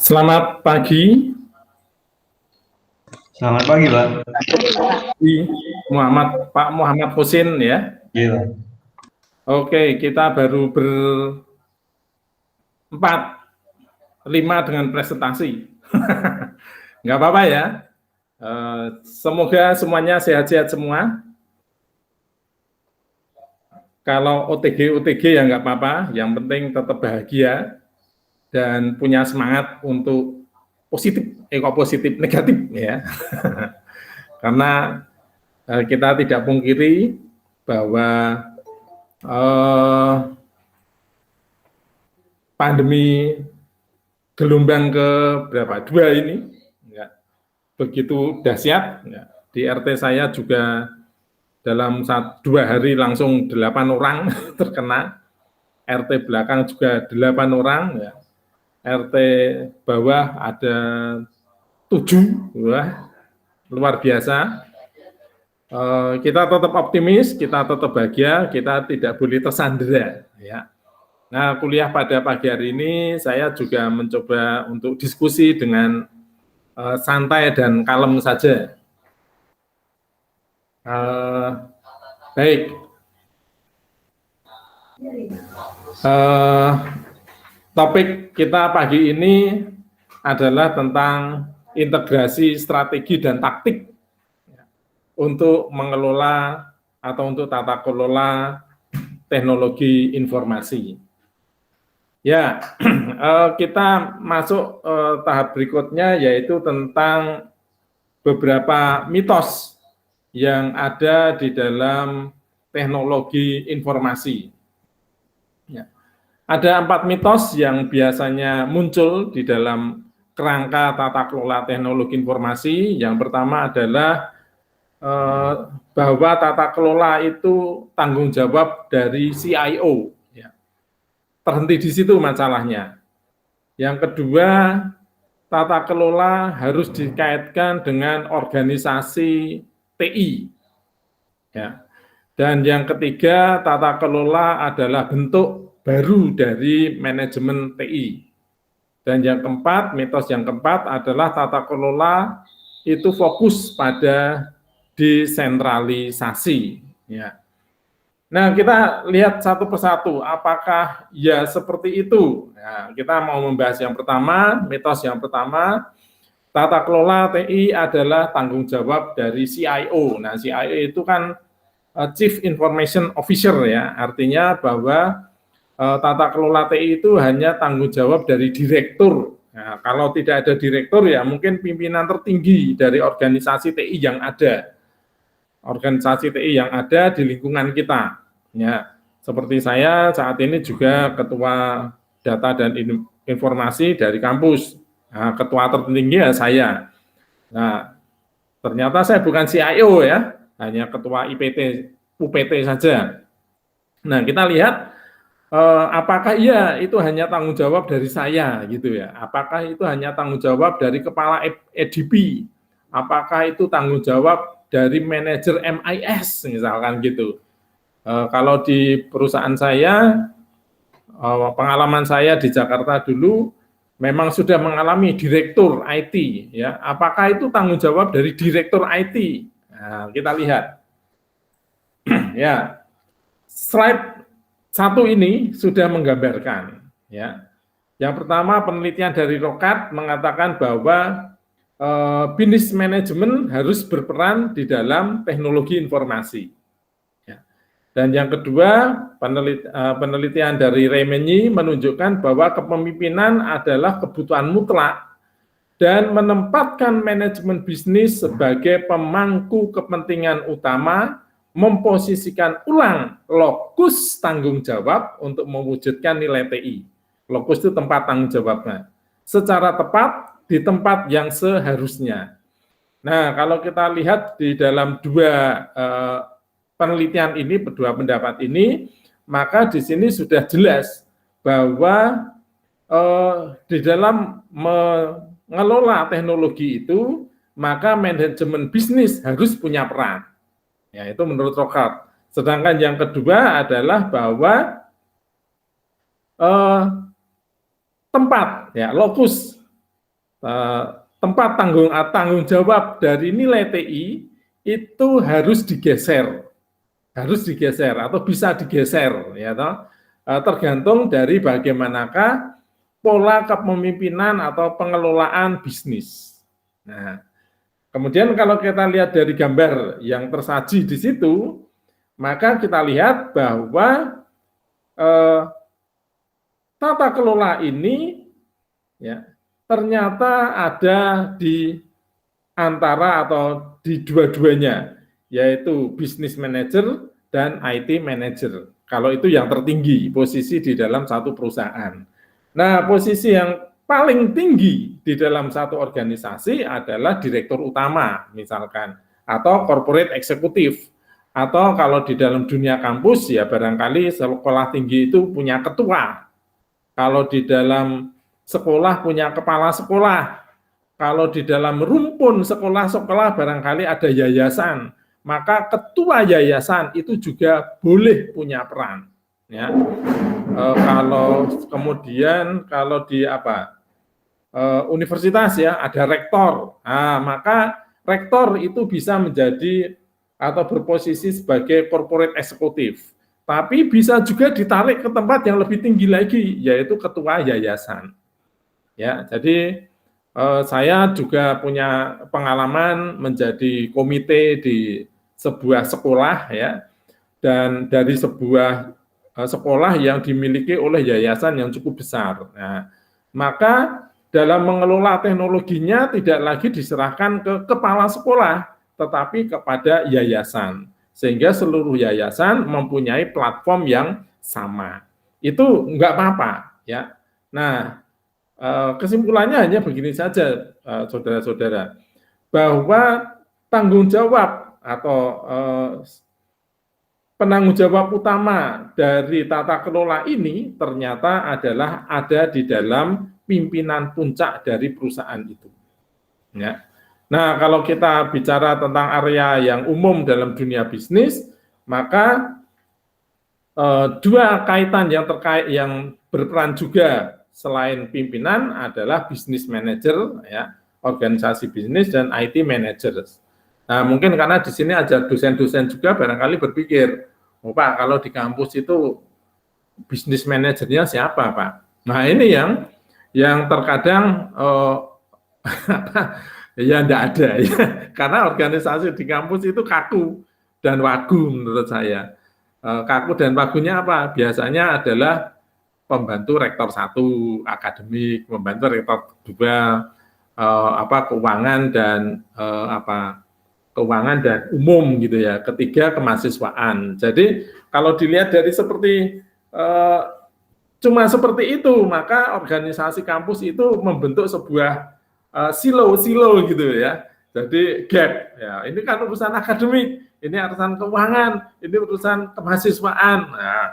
Selamat pagi, Selamat pagi, Pak. Pak Muhammad Husin ya. Iya. Oke, kita baru berempat, 5 dengan presentasi. Nggak apa-apa ya. Semoga semuanya sehat-sehat semua. Kalau OTG ya nggak apa-apa. Yang penting tetap bahagia dan punya semangat untuk positif, positif negatif ya. Karena kita tidak pungkiri bahwa pandemi gelombang ke berapa? 2 ini ya, begitu dahsyat. Ya. Di RT saya juga dalam 2 hari langsung 8 orang terkena. RT belakang juga 8 orang. Ya. RT bawah ada 7. Wah, luar biasa. Kita tetap optimis, kita tetap bahagia, kita tidak boleh tersandera. Ya. Nah, kuliah pada pagi hari ini saya juga mencoba untuk diskusi dengan santai dan kalem saja. Baik, topik kita pagi ini adalah tentang integrasi strategi dan taktik untuk mengelola atau untuk tata kelola teknologi informasi. Ya, kita masuk tahap berikutnya yaitu tentang beberapa mitos yang ada di dalam teknologi informasi. Ya. Ada 4 mitos yang biasanya muncul di dalam kerangka tata kelola teknologi informasi. Yang pertama adalah bahwa tata kelola itu tanggung jawab dari CIO. Ya. Terhenti di situ masalahnya. Yang kedua, tata kelola harus dikaitkan dengan organisasi TI. Ya. Dan yang ketiga, tata kelola adalah bentuk baru dari manajemen TI. Dan yang keempat, mitos yang keempat adalah tata kelola itu fokus pada desentralisasi. Ya. Nah, kita lihat satu persatu, apakah ya seperti itu. Nah, kita mau membahas yang pertama, mitos yang pertama, tata kelola TI adalah tanggung jawab dari CIO. Nah, CIO itu kan Chief Information Officer ya, artinya bahwa tata kelola TI itu hanya tanggung jawab dari direktur. Nah, kalau tidak ada direktur ya mungkin pimpinan tertinggi dari organisasi TI yang ada. Organisasi TI yang ada di lingkungan kita. Ya, seperti saya saat ini juga ketua data dan informasi dari kampus. Nah, ketua tertinggi ya saya. Nah, ternyata saya bukan CIO ya, hanya ketua UPT saja. Nah, kita lihat apakah iya itu hanya tanggung jawab dari saya gitu ya? Apakah itu hanya tanggung jawab dari kepala EDP? Apakah itu tanggung jawab dari manajer MIS misalkan gitu? Kalau di perusahaan saya, pengalaman saya di Jakarta dulu memang sudah mengalami direktur IT ya. Apakah itu tanggung jawab dari direktur IT? Nah, kita lihat. Ya, slide 1 ini sudah menggambarkan ya. Yang pertama, penelitian dari Rokat mengatakan bahwa business management harus berperan di dalam teknologi informasi. Ya. Dan yang kedua, penelitian dari Remenyi menunjukkan bahwa kepemimpinan adalah kebutuhan mutlak dan menempatkan manajemen bisnis sebagai pemangku kepentingan utama, memposisikan ulang lokus tanggung jawab untuk mewujudkan nilai TI. Lokus itu tempat tanggung jawabnya. Secara tepat di tempat yang seharusnya. Nah, kalau kita lihat di dalam dua penelitian ini, kedua pendapat ini, maka di sini sudah jelas bahwa di dalam mengelola teknologi itu, maka manajemen bisnis harus punya peran. Ya, itu menurut Rokat. Sedangkan yang kedua adalah bahwa tempat, ya, lokus tempat tanggung jawab dari nilai TI itu harus digeser atau bisa digeser, ya toh. Tergantung dari bagaimanakah pola kepemimpinan atau pengelolaan bisnis. Nah, kemudian kalau kita lihat dari gambar yang tersaji di situ, maka kita lihat bahwa tata kelola ini ya ternyata ada di antara atau di dua-duanya, yaitu business manager dan IT manager. Kalau itu yang tertinggi posisi di dalam satu perusahaan. Nah, posisi yang paling tinggi di dalam satu organisasi adalah direktur utama misalkan, atau corporate eksekutif, atau kalau di dalam dunia kampus ya barangkali sekolah tinggi itu punya ketua, kalau di dalam sekolah punya kepala sekolah, kalau di dalam rumpun sekolah-sekolah barangkali ada yayasan, maka ketua yayasan itu juga boleh punya peran. Ya. Kalau kemudian kalau di universitas ya ada rektor, nah, maka rektor itu bisa menjadi atau berposisi sebagai corporate eksekutif, tapi bisa juga ditarik ke tempat yang lebih tinggi lagi, yaitu ketua yayasan. Ya, jadi saya juga punya pengalaman menjadi komite di sebuah sekolah ya, dan dari sebuah sekolah yang dimiliki oleh yayasan yang cukup besar. Nah, maka dalam mengelola teknologinya tidak lagi diserahkan ke kepala sekolah, tetapi kepada yayasan, sehingga seluruh yayasan mempunyai platform yang sama. Itu enggak apa-apa ya. Nah, kesimpulannya hanya begini saja, saudara-saudara, bahwa tanggung jawab atau penanggung jawab utama dari tata kelola ini ternyata adalah ada di dalam pimpinan puncak dari perusahaan itu. Ya. Nah, kalau kita bicara tentang area yang umum dalam dunia bisnis, maka dua kaitan yang terkait yang berperan juga selain pimpinan adalah business manager, ya, organisasi bisnis dan IT manager. Nah, mungkin karena di sini ada dosen-dosen juga barangkali berpikir, oh Pak, kalau di kampus itu business manajernya siapa Pak? Nah, ini yang terkadang ya enggak ada ya, karena organisasi di kampus itu kaku dan wagu menurut saya. Kaku dan wagunya apa? Biasanya adalah pembantu rektor 1 akademik, pembantu rektor 2 keuangan dan keuangan dan umum gitu ya. Ketiga kemahasiswaan. Jadi kalau dilihat dari seperti cuma seperti itu, maka organisasi kampus itu membentuk sebuah silo-silo gitu ya. Jadi gap ya. Ini kan urusan akademik, ini urusan keuangan, ini urusan kemahasiswaan. Nah,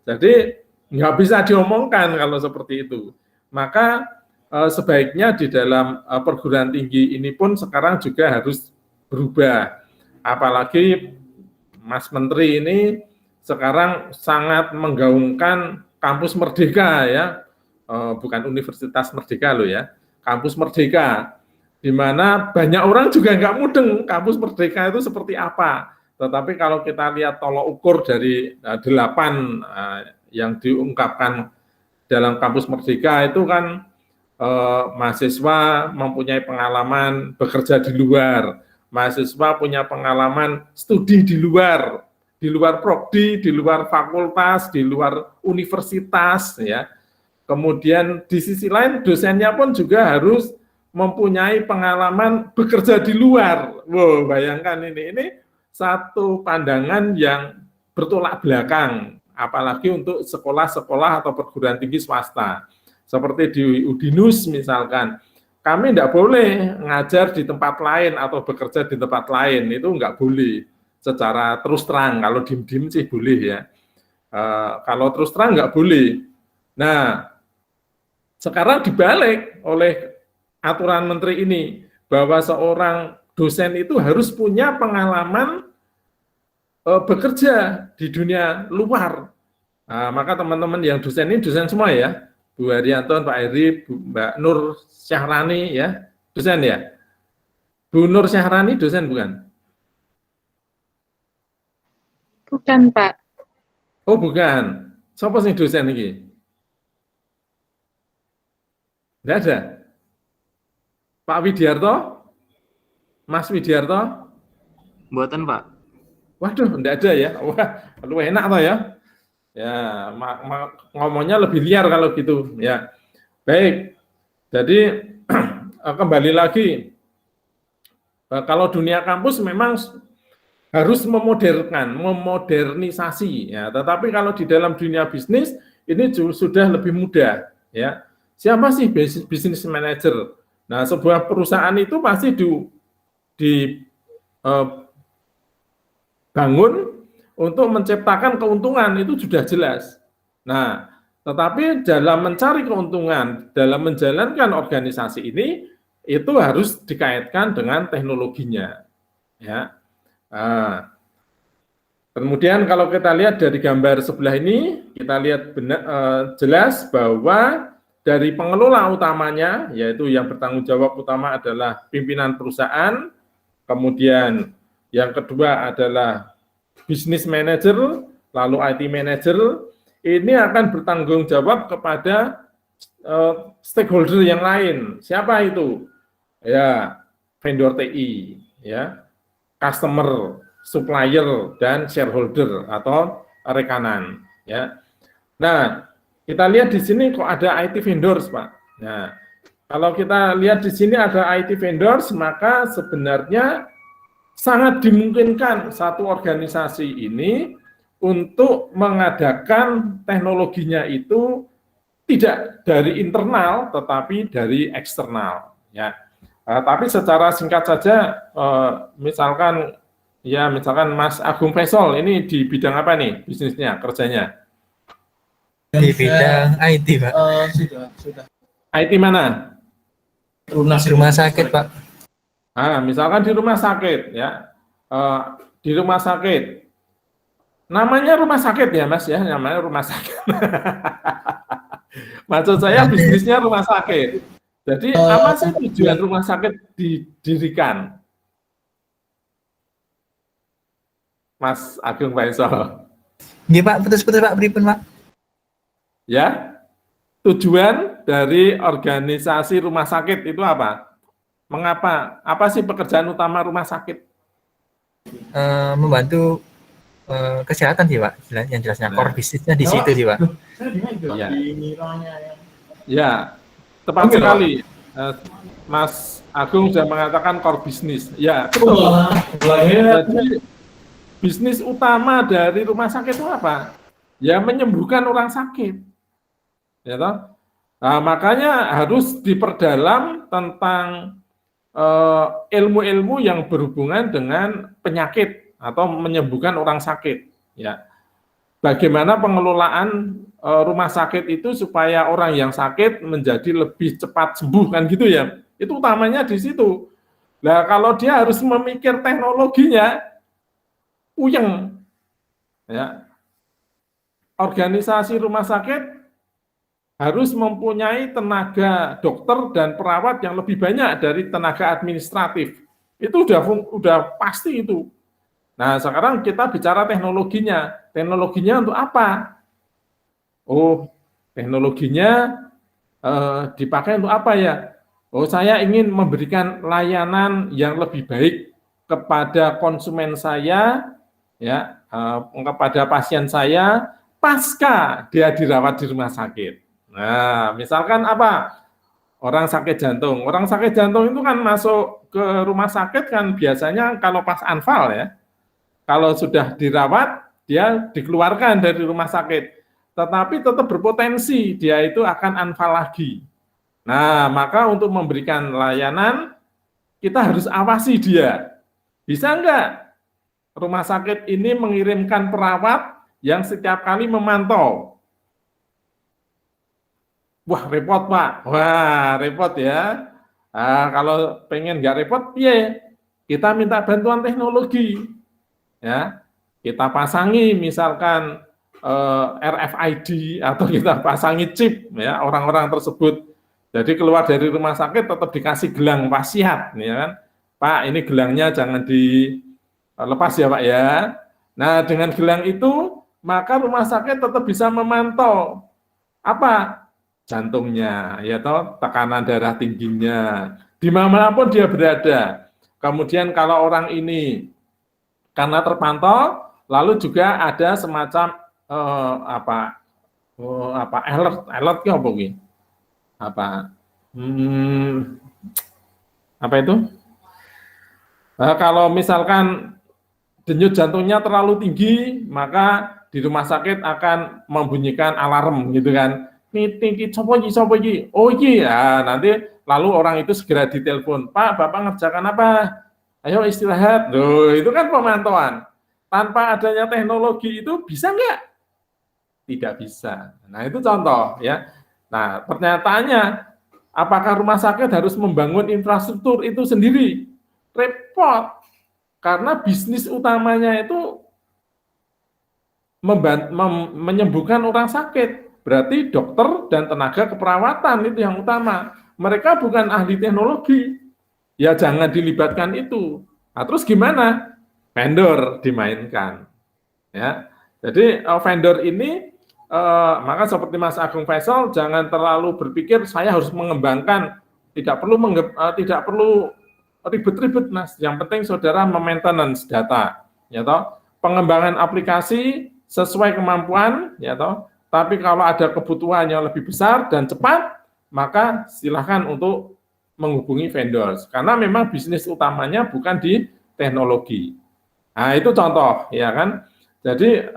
jadi nggak bisa diomongkan kalau seperti itu. Maka sebaiknya di dalam perguruan tinggi ini pun sekarang juga harus berubah. Apalagi Mas Menteri ini sekarang sangat menggaungkan kampus merdeka ya, bukan Universitas Merdeka loh ya, kampus merdeka, di mana banyak orang juga nggak mudeng kampus merdeka itu seperti apa. Tetapi kalau kita lihat tolok ukur dari 8 yang diungkapkan dalam kampus merdeka itu kan mahasiswa mempunyai pengalaman bekerja di luar, mahasiswa punya pengalaman studi di luar prodi, di luar fakultas, di luar universitas ya. Kemudian di sisi lain dosennya pun juga harus mempunyai pengalaman bekerja di luar. Wow, bayangkan ini satu pandangan yang bertolak belakang, apalagi untuk sekolah-sekolah atau perguruan tinggi swasta. Seperti di Udinus misalkan, kami tidak boleh ngajar di tempat lain atau bekerja di tempat lain, itu nggak boleh. Secara terus terang, kalau diem-diem sih boleh ya. Kalau terus terang nggak boleh. Nah, sekarang dibalik oleh aturan menteri ini, bahwa seorang dosen itu harus punya pengalaman bekerja di dunia luar. Nah, maka teman-teman yang dosen ini dosen semua ya, Bu Haryanto, Pak Heri, Mbak Nur Syahrani ya, dosen ya. Bu Nur Syahrani dosen bukan? Bukan, Pak. Oh bukan. Siapa sih dosen ini? Tidak ada. Pak Widiarto? Mas Widiarto? Buatan, Pak. Waduh, tidak ada ya. Wah, lu enak toh ya. Ya, ngomongnya lebih liar kalau gitu. Ya, baik. Jadi kembali lagi, kalau dunia kampus memang harus memodernisasi. Ya, tetapi kalau di dalam dunia bisnis ini sudah lebih mudah. Ya, siapa sih business manager? Nah, sebuah perusahaan itu pasti dibangun untuk menciptakan keuntungan, itu sudah jelas. Nah, tetapi dalam mencari keuntungan, dalam menjalankan organisasi ini, itu harus dikaitkan dengan teknologinya. Ya. Nah, kemudian kalau kita lihat dari gambar sebelah ini, kita lihat jelas bahwa dari pengelola utamanya, yaitu yang bertanggung jawab utama adalah pimpinan perusahaan, kemudian yang kedua adalah business manager, lalu IT manager, ini akan bertanggung jawab kepada stakeholder yang lain. Siapa itu? Ya, vendor TI, ya, customer, supplier, dan shareholder atau rekanan. Ya. Nah, kita lihat di sini kok ada IT vendors, Pak. Nah, kalau kita lihat di sini ada IT vendors, maka sebenarnya sangat dimungkinkan satu organisasi ini untuk mengadakan teknologinya itu tidak dari internal, tetapi dari eksternal. Ya. Tapi secara singkat saja, misalkan Mas Agung Faisal ini di bidang apa nih bisnisnya, kerjanya? Di bidang IT, Pak. Sudah. IT mana? Rumah sakit, Pak. Misalkan di rumah sakit, ya, di rumah sakit, namanya rumah sakit ya, Mas ya, namanya rumah sakit. Maksud saya bisnisnya rumah sakit. Jadi apa sih tujuan rumah sakit didirikan, Mas Agung Faisal? Iya, Pak, putus-putus, Pak, pripun, Pak? Ya, tujuan dari organisasi rumah sakit itu apa? Mengapa? Apa sih pekerjaan utama rumah sakit? Membantu kesehatan sih, Pak. Yang jelasnya core bisnisnya di situ sih, Pak. Ya, ya, tepat sekali. Mas Agung sudah mengatakan core bisnis. Ya, betul. Jadi bisnis utama dari rumah sakit itu apa? Ya, menyembuhkan orang sakit. Ya toh? Nah, makanya harus diperdalam tentang ilmu-ilmu yang berhubungan dengan penyakit atau menyembuhkan orang sakit. Ya, bagaimana pengelolaan rumah sakit itu supaya orang yang sakit menjadi lebih cepat sembuh kan gitu ya? Itu utamanya di situ. Nah, kalau dia harus memikir teknologinya, puyeng. Ya, organisasi rumah sakit harus mempunyai tenaga dokter dan perawat yang lebih banyak dari tenaga administratif. Itu udah pasti itu. Nah, sekarang kita bicara teknologinya. Teknologinya untuk apa? Oh, teknologinya dipakai untuk apa ya? Oh, saya ingin memberikan layanan yang lebih baik kepada konsumen saya, ya, kepada pasien saya, pasca dia dirawat di rumah sakit. Nah, misalkan apa? Orang sakit jantung. Orang sakit jantung itu kan masuk ke rumah sakit kan biasanya kalau pas anfal ya. Kalau sudah dirawat, dia dikeluarkan dari rumah sakit. Tetapi tetap berpotensi dia itu akan anfal lagi. Nah, maka untuk memberikan layanan, kita harus awasi dia. Bisa enggak rumah sakit ini mengirimkan perawat yang setiap kali memantau? Wah, repot, Pak. Wah, repot ya. Kalau pengen nggak repot, ya kita minta bantuan teknologi. Ya, kita pasangi misalkan RFID atau kita pasangi chip ya orang-orang tersebut. Jadi keluar dari rumah sakit tetap dikasih gelang wasiat, ya kan? Pak, ini gelangnya jangan dilepas ya Pak ya. Nah dengan gelang itu maka rumah sakit tetap bisa memantau apa jantungnya, ya toh, tekanan darah tingginya, dimanapun dia berada. Kemudian kalau orang ini karena terpantau, lalu juga ada semacam alert ya apa itu? Kalau misalkan denyut jantungnya terlalu tinggi, maka di rumah sakit akan membunyikan alarm gitu kan. Nih, sopo iki. Oh iya, nanti lalu orang itu segera ditelepon. Pak, Bapak ngerjakan apa? Ayo istirahat. Loh, itu kan pemantauan. Tanpa adanya teknologi itu bisa nggak? Tidak bisa. Nah, itu contoh ya. Nah, pernyataannya, apakah rumah sakit harus membangun infrastruktur itu sendiri? Repot. Karena bisnis utamanya itu menyembuhkan orang sakit. Berarti dokter dan tenaga keperawatan itu yang utama. Mereka bukan ahli teknologi. Ya jangan dilibatkan itu. Nah, terus gimana? Vendor dimainkan. Ya. Jadi vendor ini maka seperti Mas Agung Faisal jangan terlalu berpikir saya harus mengembangkan, tidak perlu ribet-ribet Mas. Yang penting saudara maintenance data, ya toh. Pengembangan aplikasi sesuai kemampuan, ya toh. Tapi kalau ada kebutuhan yang lebih besar dan cepat, maka silakan untuk menghubungi vendor. Karena memang bisnis utamanya bukan di teknologi. Nah, itu contoh, ya kan. Jadi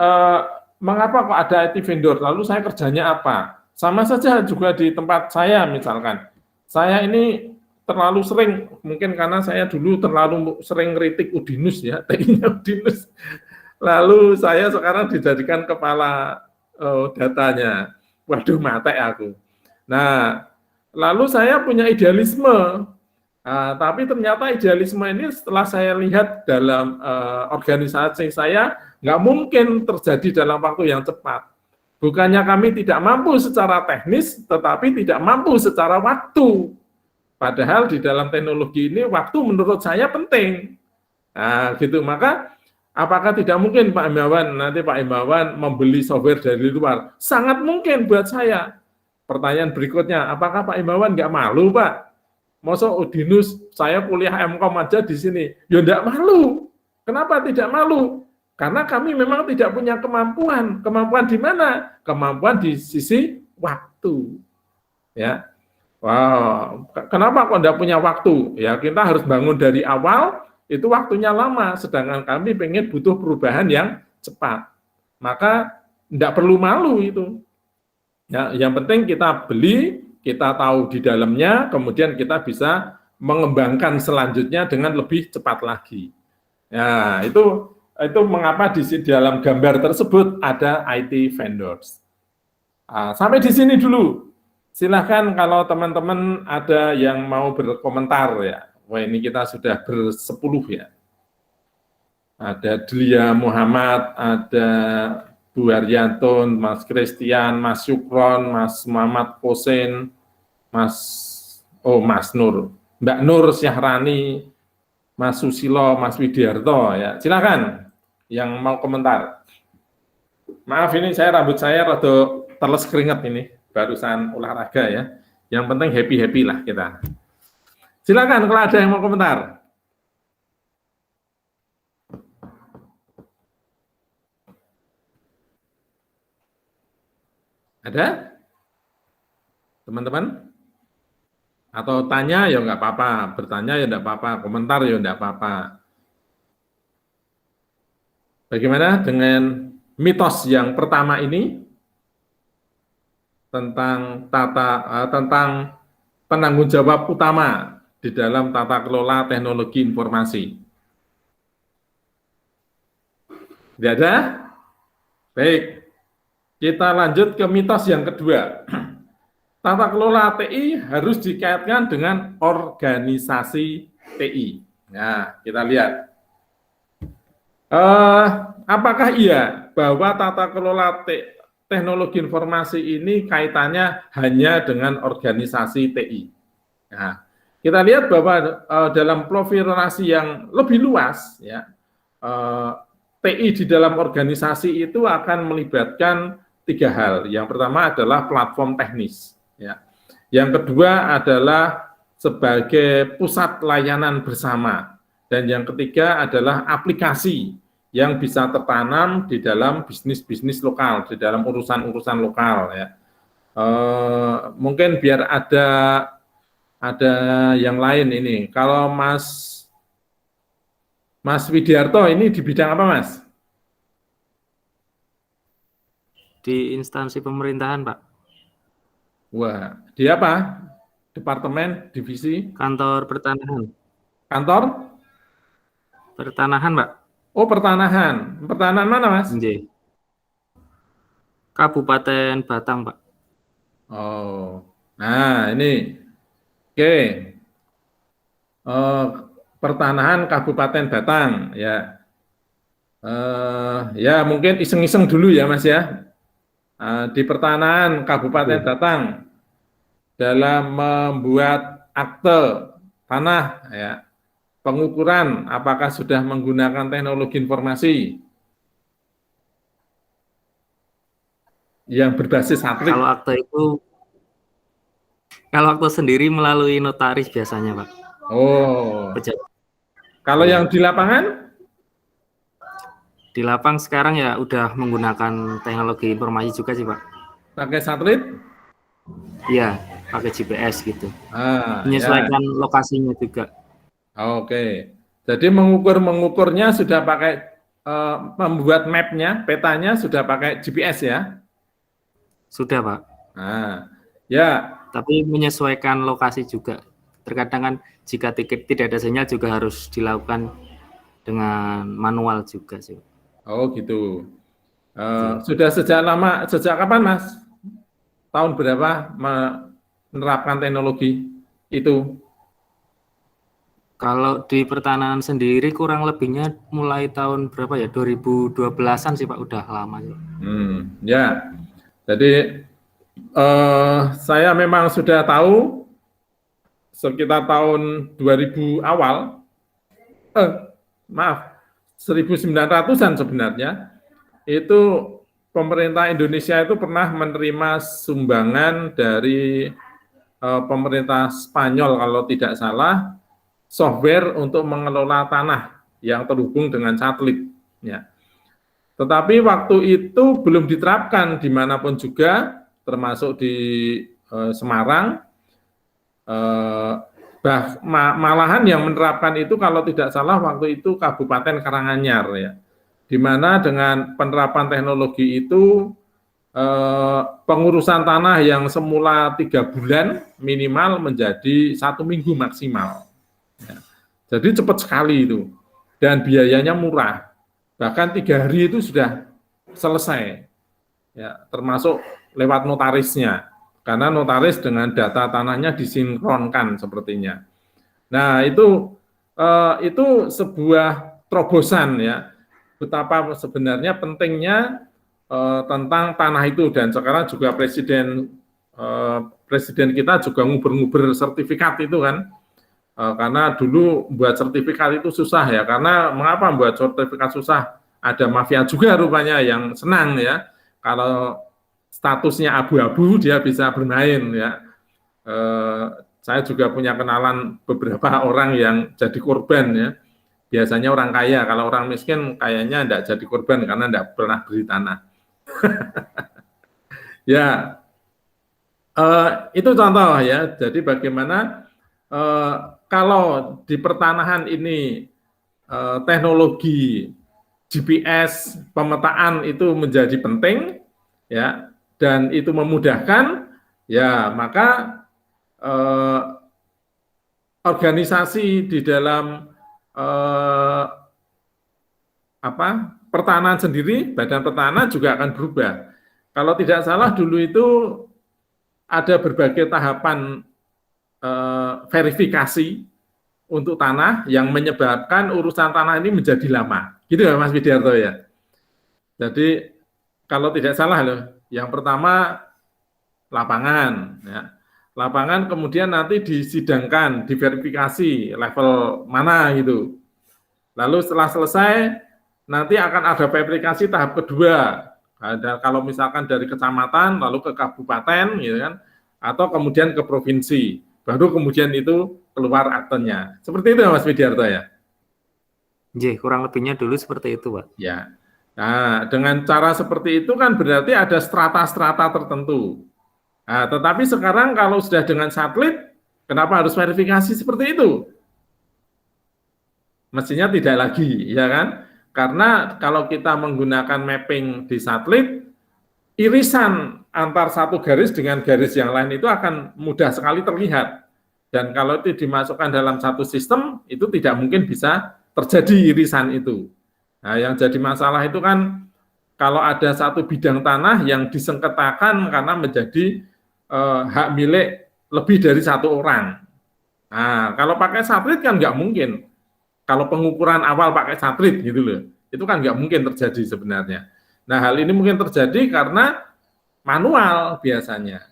mengapa kok ada IT vendor? Lalu saya kerjanya apa? Sama saja juga di tempat saya misalkan. Saya ini terlalu sering, mungkin karena saya dulu terlalu sering ngeritik Udinus ya, TI-nya Udinus. Lalu saya sekarang dijadikan kepala datanya. Waduh, mate aku. Nah, lalu saya punya idealisme. Tapi ternyata idealisme ini setelah saya lihat dalam organisasi saya, nggak mungkin terjadi dalam waktu yang cepat. Bukannya kami tidak mampu secara teknis, tetapi tidak mampu secara waktu. Padahal di dalam teknologi ini waktu menurut saya penting. Nah, gitu. Maka apakah tidak mungkin Pak Imawan, nanti Pak Imawan membeli software dari luar? Sangat mungkin buat saya. Pertanyaan berikutnya, apakah Pak Imawan nggak malu Pak? Masa Udinus, saya kuliah MKom aja di sini. Ya enggak malu. Kenapa tidak malu? Karena kami memang tidak punya kemampuan. Kemampuan di mana? Kemampuan di sisi waktu. Ya. Wow. Kenapa kok enggak punya waktu? Ya, kita harus bangun dari awal, itu waktunya lama. Sedangkan kami pengen butuh perubahan yang cepat. Maka enggak perlu malu itu. Ya, yang penting kita beli, kita tahu di dalamnya, kemudian kita bisa mengembangkan selanjutnya dengan lebih cepat lagi. Ya, itu mengapa di dalam gambar tersebut ada IT vendors. Sampai di sini dulu. Silahkan kalau teman-teman ada yang mau berkomentar ya. Wah, ini kita sudah bersepuluh ya. Ada Delia Muhammad, ada Bu Haryanto, Mas Christian, Mas Syukron, Mas Muhammad Kosen, Mas Nur, Mbak Nur Syahrani, Mas Susilo, Mas Widiarto, ya silakan yang mau komentar. Maaf ini rambut saya rada teles keringat ini, barusan olahraga ya. Yang penting happy lah kita. Silakan kalau ada yang mau komentar. Ada? Teman-teman? Atau tanya ya nggak apa-apa, bertanya ya nggak apa-apa, komentar ya nggak apa-apa. Bagaimana dengan mitos yang pertama ini tentang tentang penanggung jawab utama di dalam tata kelola teknologi informasi? Tidak ada? Baik. Kita lanjut ke mitos yang kedua. Tata kelola TI harus dikaitkan dengan organisasi TI. Nah, kita lihat. Apakah iya? bahwa tata kelola teknologi informasi ini kaitannya hanya dengan organisasi TI. Nah, kita lihat bahwa dalam proliferasi yang lebih luas, ya, TI di dalam organisasi itu akan melibatkan 3 hal. Yang pertama adalah platform teknis, ya. Yang kedua adalah sebagai pusat layanan bersama, dan yang ketiga adalah aplikasi yang bisa tertanam di dalam bisnis-bisnis lokal, di dalam urusan-urusan lokal, ya. Mungkin biar ada yang lain ini. Kalau Mas Widiarto ini di bidang apa, Mas? Di instansi pemerintahan, Pak. Wah, di apa? Departemen, divisi, Kantor pertanahan. kantor? Pertanahan, Pak. Oh, pertanahan. Pertanahan mana, Mas? Nggih. Kabupaten Batang, Pak. Oh, nah ini. Oke. Pertanahan Kabupaten Batang, ya. Ya mungkin iseng-iseng dulu ya, Mas ya. Di pertanahan Kabupaten Batang dalam membuat akte tanah, ya, pengukuran apakah sudah menggunakan teknologi informasi yang berbasis satelit. Kalau akte sendiri melalui notaris biasanya, Pak. Oh. Pejabat. Kalau yang di lapangan? Di lapang sekarang ya udah menggunakan teknologi informasi juga sih, Pak. Pakai satelit? Iya, pakai GPS gitu. Ya. Menyesuaikan lokasinya juga. Oke. Jadi mengukurnya sudah pakai membuat mapnya, petanya sudah pakai GPS ya? Sudah, Pak. Nah, ya. Tapi menyesuaikan lokasi juga. Terkadang kan jika tidak ada sinyal juga harus dilakukan dengan manual juga sih. Oh gitu. Sudah sejak kapan, Mas? Tahun berapa menerapkan teknologi itu? Kalau di pertanahan sendiri kurang lebihnya mulai tahun berapa ya? 2012-an sih, Pak, udah lama sih. Ya. Jadi saya memang sudah tahu sekitar tahun 2000 awal, maaf, 1900-an sebenarnya, itu pemerintah Indonesia itu pernah menerima sumbangan dari pemerintah Spanyol kalau tidak salah, software untuk mengelola tanah yang terhubung dengan satelit. Ya. Tetapi waktu itu belum diterapkan dimanapun juga, termasuk di Semarang. Malahan yang menerapkan itu kalau tidak salah waktu itu Kabupaten Karanganyar, ya, di mana dengan penerapan teknologi itu pengurusan tanah yang semula 3 bulan minimal menjadi 1 minggu maksimal, ya. Jadi cepat sekali itu dan biayanya murah, bahkan 3 hari itu sudah selesai, ya, termasuk lewat notarisnya. Karena notaris dengan data tanahnya disinkronkan sepertinya. Nah, itu sebuah terobosan, ya, betapa sebenarnya pentingnya tentang tanah itu, dan sekarang juga presiden kita juga nguber-nguber sertifikat itu kan, karena dulu buat sertifikat itu susah, ya, karena mengapa buat sertifikat susah? Ada mafia juga rupanya yang senang, ya, kalau statusnya abu-abu dia bisa bermain, ya. Saya juga punya kenalan beberapa orang yang jadi korban, ya. Biasanya orang kaya, kalau orang miskin kayaknya tidak jadi korban karena tidak pernah beli tanah. Ya, itu contoh, ya. Jadi bagaimana kalau di pertanahan ini teknologi GPS pemetaan itu menjadi penting, ya, dan itu memudahkan, ya, maka organisasi di dalam pertanahan sendiri, badan pertanahan juga akan berubah. Kalau tidak salah dulu itu ada berbagai tahapan verifikasi untuk tanah yang menyebabkan urusan tanah ini menjadi lama. Gitu ya, Mas Widiarto, ya? Jadi kalau tidak salah loh, yang pertama lapangan, ya. Lapangan kemudian nanti disidangkan, diverifikasi level mana gitu. Lalu setelah selesai, nanti akan ada verifikasi tahap kedua. Ada kalau misalkan dari kecamatan, lalu ke kabupaten, gitu kan, atau kemudian ke provinsi. Baru kemudian itu keluar aktenya. Seperti itu ya Mas Widiarto ya? J, kurang lebihnya dulu seperti itu, Pak. Ya. Nah, dengan cara seperti itu kan berarti ada strata-strata tertentu. Nah, tetapi sekarang kalau sudah dengan satelit, kenapa harus verifikasi seperti itu? Mestinya tidak lagi, ya kan? Karena kalau kita menggunakan mapping di satelit, irisan antar satu garis dengan garis yang lain itu akan mudah sekali terlihat. Dan kalau itu dimasukkan dalam satu sistem, itu tidak mungkin bisa terjadi irisan itu. Nah, yang jadi masalah itu kan kalau ada satu bidang tanah yang disengketakan karena menjadi hak milik lebih dari satu orang. Nah, kalau pakai satelit kan nggak mungkin. Kalau pengukuran awal pakai satelit gitu loh, itu kan nggak mungkin terjadi sebenarnya. Nah, hal ini mungkin terjadi karena manual biasanya.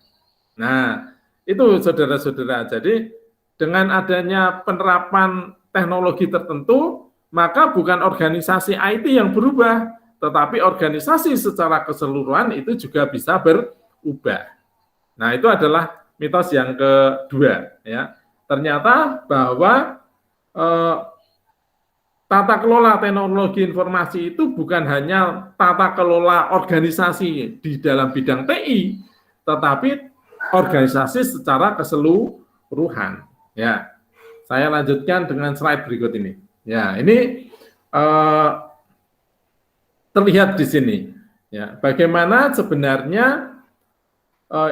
Nah, itu saudara-saudara. Jadi dengan adanya penerapan teknologi tertentu, maka bukan organisasi IT yang berubah, tetapi organisasi secara keseluruhan itu juga bisa berubah. Nah, itu adalah mitos yang kedua, ya. Ternyata bahwa tata kelola teknologi informasi itu bukan hanya tata kelola organisasi di dalam bidang TI, tetapi organisasi secara keseluruhan. Ya, saya lanjutkan dengan slide berikut ini. Ya, ini terlihat di sini. Ya, bagaimana sebenarnya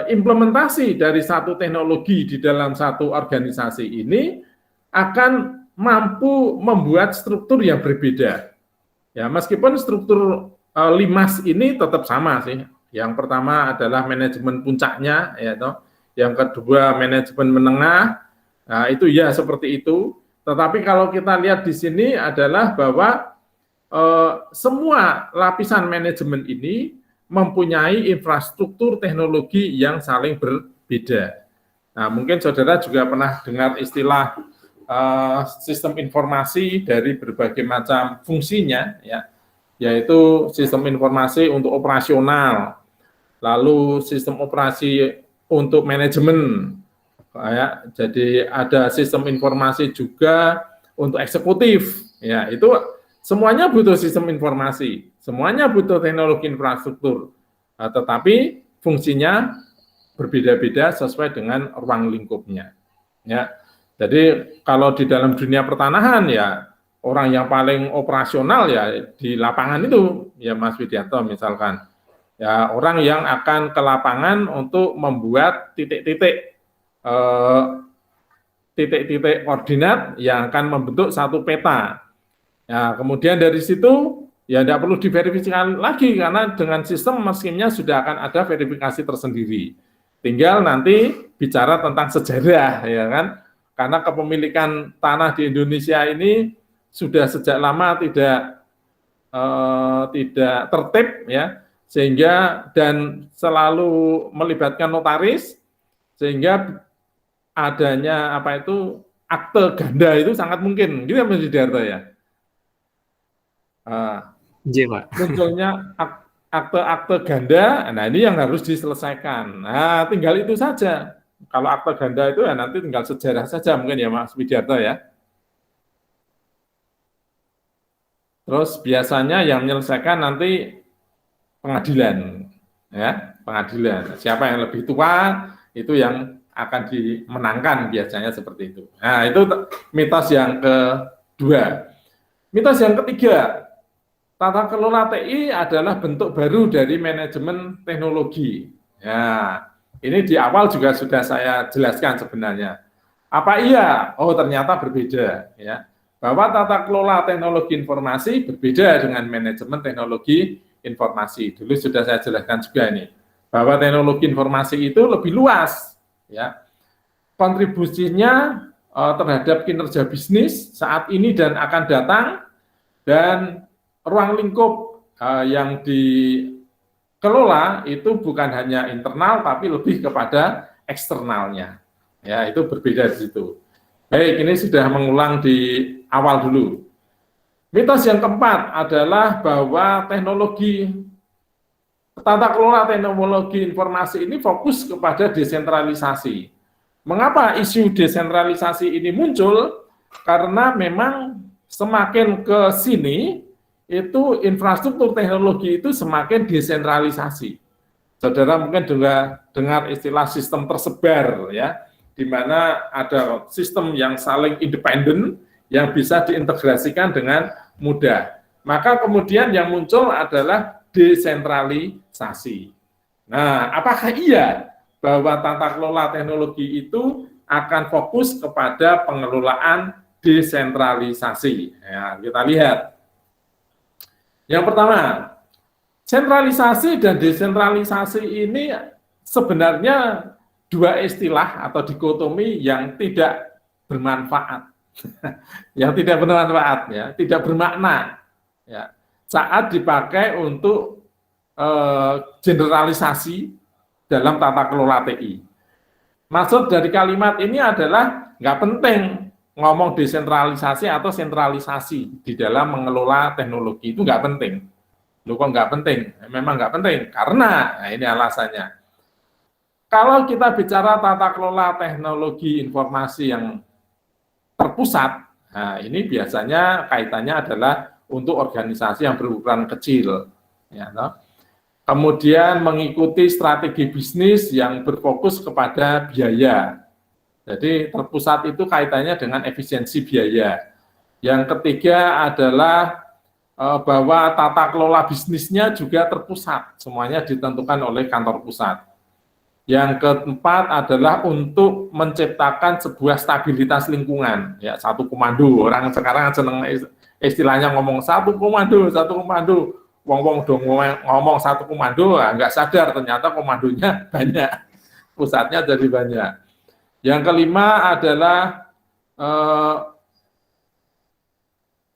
implementasi dari satu teknologi di dalam satu organisasi ini akan mampu membuat struktur yang berbeda. Ya, meskipun struktur LIMAS ini tetap sama sih. Yang pertama adalah manajemen puncaknya, ya toh. Yang kedua manajemen menengah. Nah, itu ya seperti itu. Tetapi kalau kita lihat di sini adalah bahwa semua lapisan manajemen ini mempunyai infrastruktur teknologi yang saling berbeda. Nah, mungkin saudara juga pernah dengar istilah sistem informasi dari berbagai macam fungsinya, ya, yaitu sistem informasi untuk operasional, lalu sistem operasi untuk manajemen, ya, jadi ada sistem informasi juga untuk eksekutif, ya, itu semuanya butuh sistem informasi, semuanya butuh teknologi infrastruktur, tetapi fungsinya berbeda-beda sesuai dengan ruang lingkupnya. Ya, jadi kalau di dalam dunia pertanahan ya orang yang paling operasional ya di lapangan itu ya Mas Widiarto misalkan, ya orang yang akan ke lapangan untuk membuat titik-titik koordinat yang akan membentuk satu peta. Ya, kemudian dari situ ya tidak perlu diverifikasi lagi karena dengan sistem mesinnya sudah akan ada verifikasi tersendiri. Tinggal nanti bicara tentang sejarah, ya kan? Karena kepemilikan tanah di Indonesia ini sudah sejak lama tidak tertib, ya, sehingga dan selalu melibatkan notaris, sehingga adanya apa itu akte ganda itu sangat mungkin, gitu ya Mas Widiarto ya. Pak. Munculnya akte-akte ganda, nah ini yang harus diselesaikan. Nah, tinggal itu saja. Kalau akte ganda itu ya nanti tinggal sejarah saja mungkin ya Mas Widiarto ya. Terus biasanya yang menyelesaikan nanti pengadilan, ya, pengadilan. Siapa yang lebih tua itu yang akan dimenangkan biasanya seperti itu. Nah, itu mitos yang kedua. Mitos yang ketiga, tata kelola TI adalah bentuk baru dari manajemen teknologi. Ya, ini di awal juga sudah saya jelaskan sebenarnya. Apa iya? Oh, ternyata berbeda, ya. Bahwa tata kelola teknologi informasi berbeda dengan manajemen teknologi informasi. Dulu sudah saya jelaskan juga ini. Bahwa teknologi informasi itu lebih luas, ya. Kontribusinya terhadap kinerja bisnis saat ini dan akan datang, dan ruang lingkup yang dikelola itu bukan hanya internal tapi lebih kepada eksternalnya. Ya, itu berbeda di situ. Baik, ini sudah mengulang di awal dulu. Mitos yang keempat adalah bahwa tata kelola teknologi informasi ini fokus kepada desentralisasi. Mengapa isu desentralisasi ini muncul? Karena memang semakin ke sini, itu infrastruktur teknologi itu semakin desentralisasi. Saudara mungkin juga dengar istilah sistem tersebar, ya, di mana ada sistem yang saling independen, yang bisa diintegrasikan dengan mudah. Maka kemudian yang muncul adalah desentralisasi. Nah, apakah iya bahwa tata kelola teknologi itu akan fokus kepada pengelolaan desentralisasi? Ya, kita lihat. Yang pertama, sentralisasi dan desentralisasi ini sebenarnya dua istilah atau dikotomi yang tidak bermanfaat. Yang tidak bermanfaat, ya, tidak bermakna, ya, saat dipakai untuk generalisasi dalam tata kelola TI. Maksud dari kalimat ini adalah nggak penting ngomong desentralisasi atau sentralisasi di dalam mengelola teknologi, itu nggak penting. Loh, kok nggak penting? Memang nggak penting, karena nah ini alasannya. Kalau kita bicara tata kelola teknologi informasi yang terpusat, nah ini biasanya kaitannya adalah untuk organisasi yang berukuran kecil, ya, no? Kemudian mengikuti strategi bisnis yang berfokus kepada biaya. Jadi terpusat itu kaitannya dengan efisiensi biaya. Yang ketiga adalah bahwa tata kelola bisnisnya juga terpusat, semuanya ditentukan oleh kantor pusat. Yang keempat adalah untuk menciptakan sebuah stabilitas lingkungan, ya, satu komando. Orang sekarang senang istilahnya ngomong satu komando. Wong-wong dong ngomong satu komando, nggak sadar ternyata komandonya banyak, pusatnya jadi banyak. Yang kelima adalah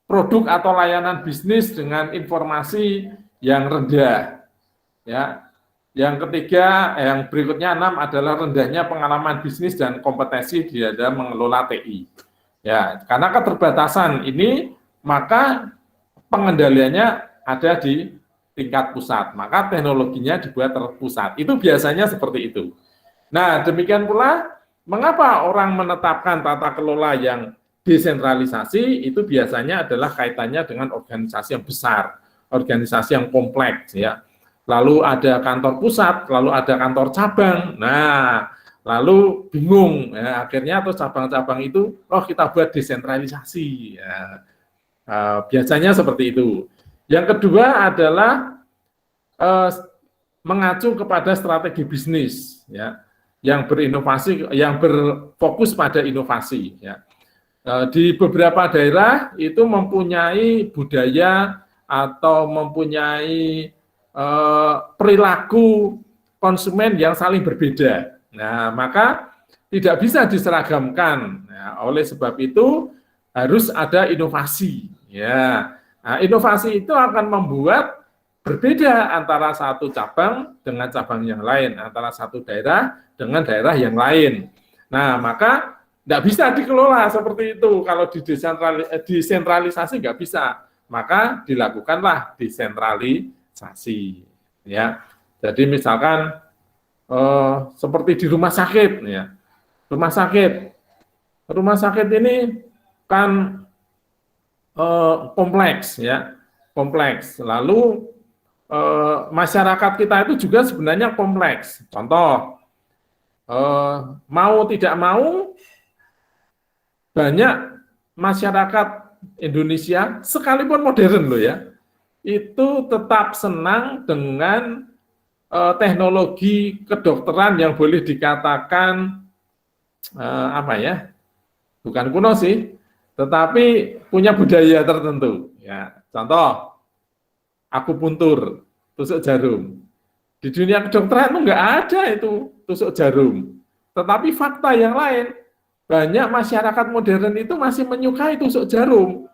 produk atau layanan bisnis dengan informasi yang rendah, ya. Yang ketiga, yang berikutnya 6 adalah rendahnya pengalaman bisnis dan kompetensi di dalam mengelola TI. Ya, karena keterbatasan ini, maka pengendaliannya ada di tingkat pusat, maka teknologinya dibuat terpusat. Itu biasanya seperti itu. Nah, demikian pula, mengapa orang menetapkan tata kelola yang desentralisasi, itu biasanya adalah kaitannya dengan organisasi yang besar, organisasi yang kompleks, ya. Lalu ada kantor pusat, lalu ada kantor cabang. Nah, lalu bingung, ya, akhirnya terus cabang-cabang itu, kita buat desentralisasi. Ya. Biasanya seperti itu. Yang kedua adalah mengacu kepada strategi bisnis, ya, yang berinovasi, yang berfokus pada inovasi. Ya. Di beberapa daerah itu mempunyai budaya atau mempunyai perilaku konsumen yang saling berbeda. Nah, maka tidak bisa diseragamkan. Nah, oleh sebab itu harus ada inovasi. Ya, nah, inovasi itu akan membuat berbeda antara satu cabang dengan cabang yang lain, antara satu daerah dengan daerah yang lain. Nah, maka tidak bisa dikelola seperti itu. Kalau disentralisasi nggak bisa, maka dilakukanlah desentralisasi, ya. Jadi misalkan seperti di rumah sakit, ya. Rumah sakit ini kan kompleks, ya, kompleks. Lalu masyarakat kita itu juga sebenarnya kompleks. Contoh, mau tidak mau, banyak masyarakat Indonesia, sekalipun modern loh ya, itu tetap senang dengan teknologi kedokteran yang boleh dikatakan bukan kuno sih, tetapi punya budaya tertentu. Ya, contoh, akupuntur, tusuk jarum. Di dunia kedokteran itu nggak ada itu tusuk jarum. Tetapi fakta yang lain, banyak masyarakat modern itu masih menyukai tusuk jarum.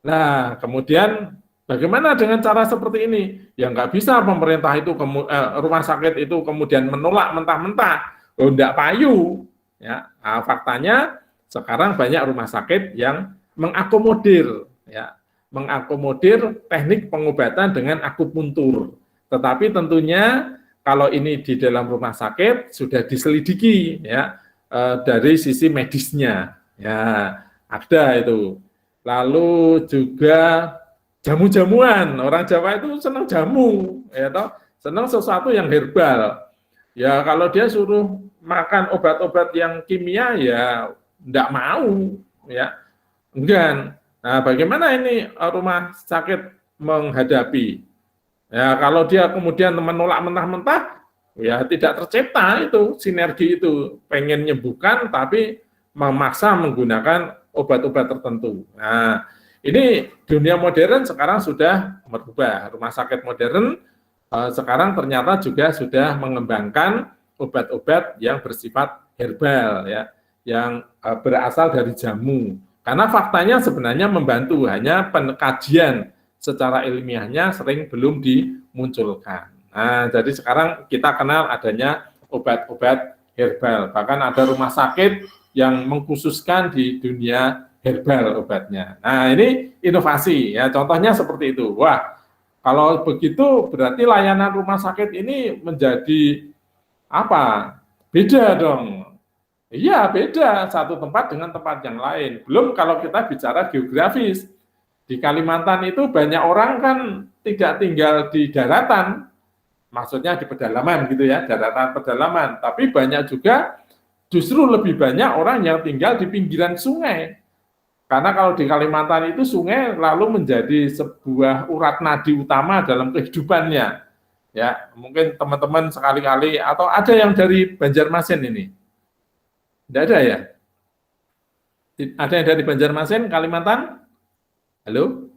Nah, kemudian Bagaimana dengan cara seperti ini? Ya nggak bisa pemerintah itu rumah sakit itu kemudian menolak mentah-mentah, oh nggak payu. Ya, nah, faktanya sekarang banyak rumah sakit yang mengakomodir, ya, mengakomodir teknik pengobatan dengan akupuntur. Tetapi tentunya kalau ini di dalam rumah sakit sudah diselidiki, ya, dari sisi medisnya, ya ada itu. Lalu juga jamu-jamuan, orang Jawa itu senang jamu, ya toh, senang sesuatu yang herbal. Ya kalau dia suruh makan obat-obat yang kimia, ya enggak mau, ya enggan. Nah, bagaimana ini rumah sakit menghadapi? Ya kalau dia kemudian menolak mentah-mentah, ya tidak tercipta itu sinergi itu, pengen nyembuhkan tapi memaksa menggunakan obat-obat tertentu. Nah, ini dunia modern sekarang sudah berubah. Rumah sakit modern sekarang ternyata juga sudah mengembangkan obat-obat yang bersifat herbal, ya, yang berasal dari jamu. Karena faktanya sebenarnya membantu, hanya pengkajian secara ilmiahnya sering belum dimunculkan. Nah, jadi sekarang kita kenal adanya obat-obat herbal. Bahkan ada rumah sakit yang mengkhususkan di dunia herbal obatnya. Nah, ini inovasi ya. Contohnya seperti itu. Wah, kalau begitu berarti layanan rumah sakit ini menjadi apa? Beda dong. Iya, beda satu tempat dengan tempat yang lain. Belum kalau kita bicara geografis. Di Kalimantan itu banyak orang kan tidak tinggal di daratan, maksudnya di pedalaman gitu ya, daratan pedalaman. Tapi banyak juga justru lebih banyak orang yang tinggal di pinggiran sungai. Karena kalau di Kalimantan itu sungai lalu menjadi sebuah urat nadi utama dalam kehidupannya. Ya, mungkin teman-teman sekali-kali atau ada yang dari Banjarmasin ini. Tidak ada ya? Ada yang dari Banjarmasin, Kalimantan? Halo?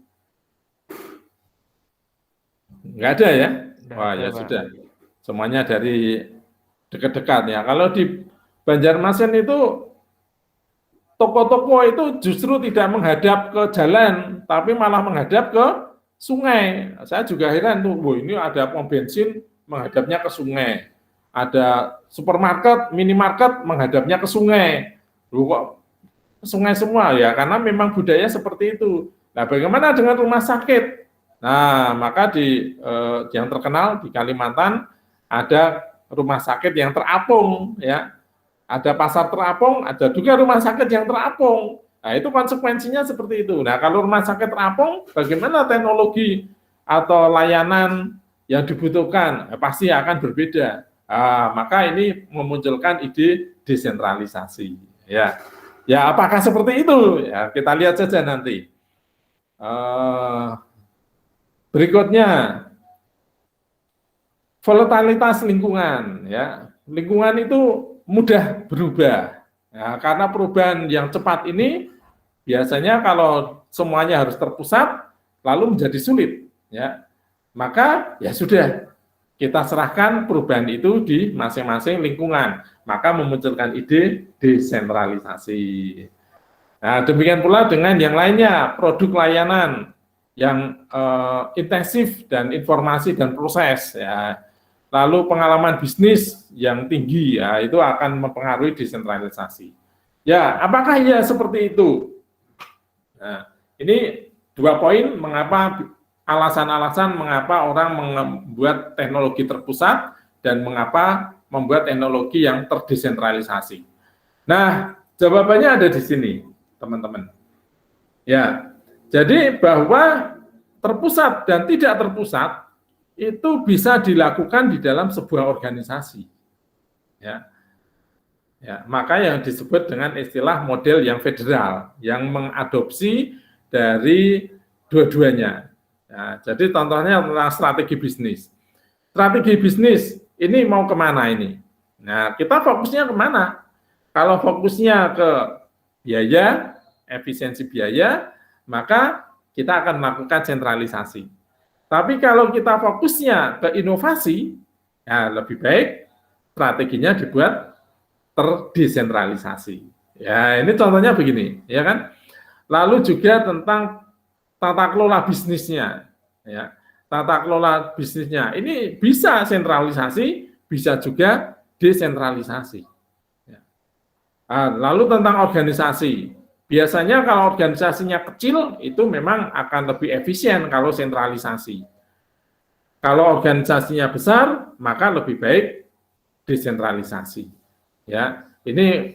Enggak ada ya? Wah, ya sudah. Semuanya dari dekat-dekat ya. Kalau di Banjarmasin itu toko-toko itu justru tidak menghadap ke jalan, tapi malah menghadap ke sungai. Saya juga heran tuh, wah ini ada pom bensin menghadapnya ke sungai. Ada supermarket, minimarket menghadapnya ke sungai. Loh, kok ke sungai semua ya? Karena memang budaya seperti itu. Nah, bagaimana dengan rumah sakit? Nah, maka yang terkenal di Kalimantan ada rumah sakit yang terapung, ya. Ada pasar terapung, ada juga rumah sakit yang terapung. Nah, itu konsekuensinya seperti itu. Nah, kalau rumah sakit terapung, bagaimana teknologi atau layanan yang dibutuhkan? Pasti akan berbeda. Nah, maka ini memunculkan ide desentralisasi. Ya, ya apakah seperti itu? Ya, kita lihat saja nanti. Berikutnya, volatilitas lingkungan. Ya, lingkungan itu mudah berubah. Ya, karena perubahan yang cepat ini biasanya kalau semuanya harus terpusat, lalu menjadi sulit. Ya, maka ya sudah kita serahkan perubahan itu di masing-masing lingkungan. Maka memunculkan ide desentralisasi. Nah, demikian pula dengan yang lainnya, produk layanan yang intensif dan informasi dan proses, ya. Lalu pengalaman bisnis yang tinggi, ya, itu akan mempengaruhi desentralisasi. Ya, apakah ya seperti itu? Nah, ini 2 poin mengapa alasan-alasan mengapa orang membuat teknologi terpusat dan mengapa membuat teknologi yang terdesentralisasi. Nah, jawabannya ada di sini, teman-teman. Ya, jadi bahwa terpusat dan tidak terpusat itu bisa dilakukan di dalam sebuah organisasi. Ya. Ya, maka yang disebut dengan istilah model yang federal, yang mengadopsi dari dua-duanya. Ya, jadi contohnya tentang strategi bisnis. Strategi bisnis ini mau kemana ini? Nah, kita fokusnya kemana? Kalau fokusnya ke biaya, efisiensi biaya, maka kita akan melakukan sentralisasi. Tapi kalau kita fokusnya ke inovasi, ya lebih baik strateginya dibuat terdesentralisasi. Ya, ini contohnya begini, ya kan? Lalu juga tentang tata kelola bisnisnya. ya. Tata kelola bisnisnya ini bisa sentralisasi, bisa juga desentralisasi. Ya. Lalu tentang organisasi, biasanya kalau organisasinya kecil itu memang akan lebih efisien kalau sentralisasi. Kalau organisasinya besar, maka lebih baik desentralisasi. Ya, ini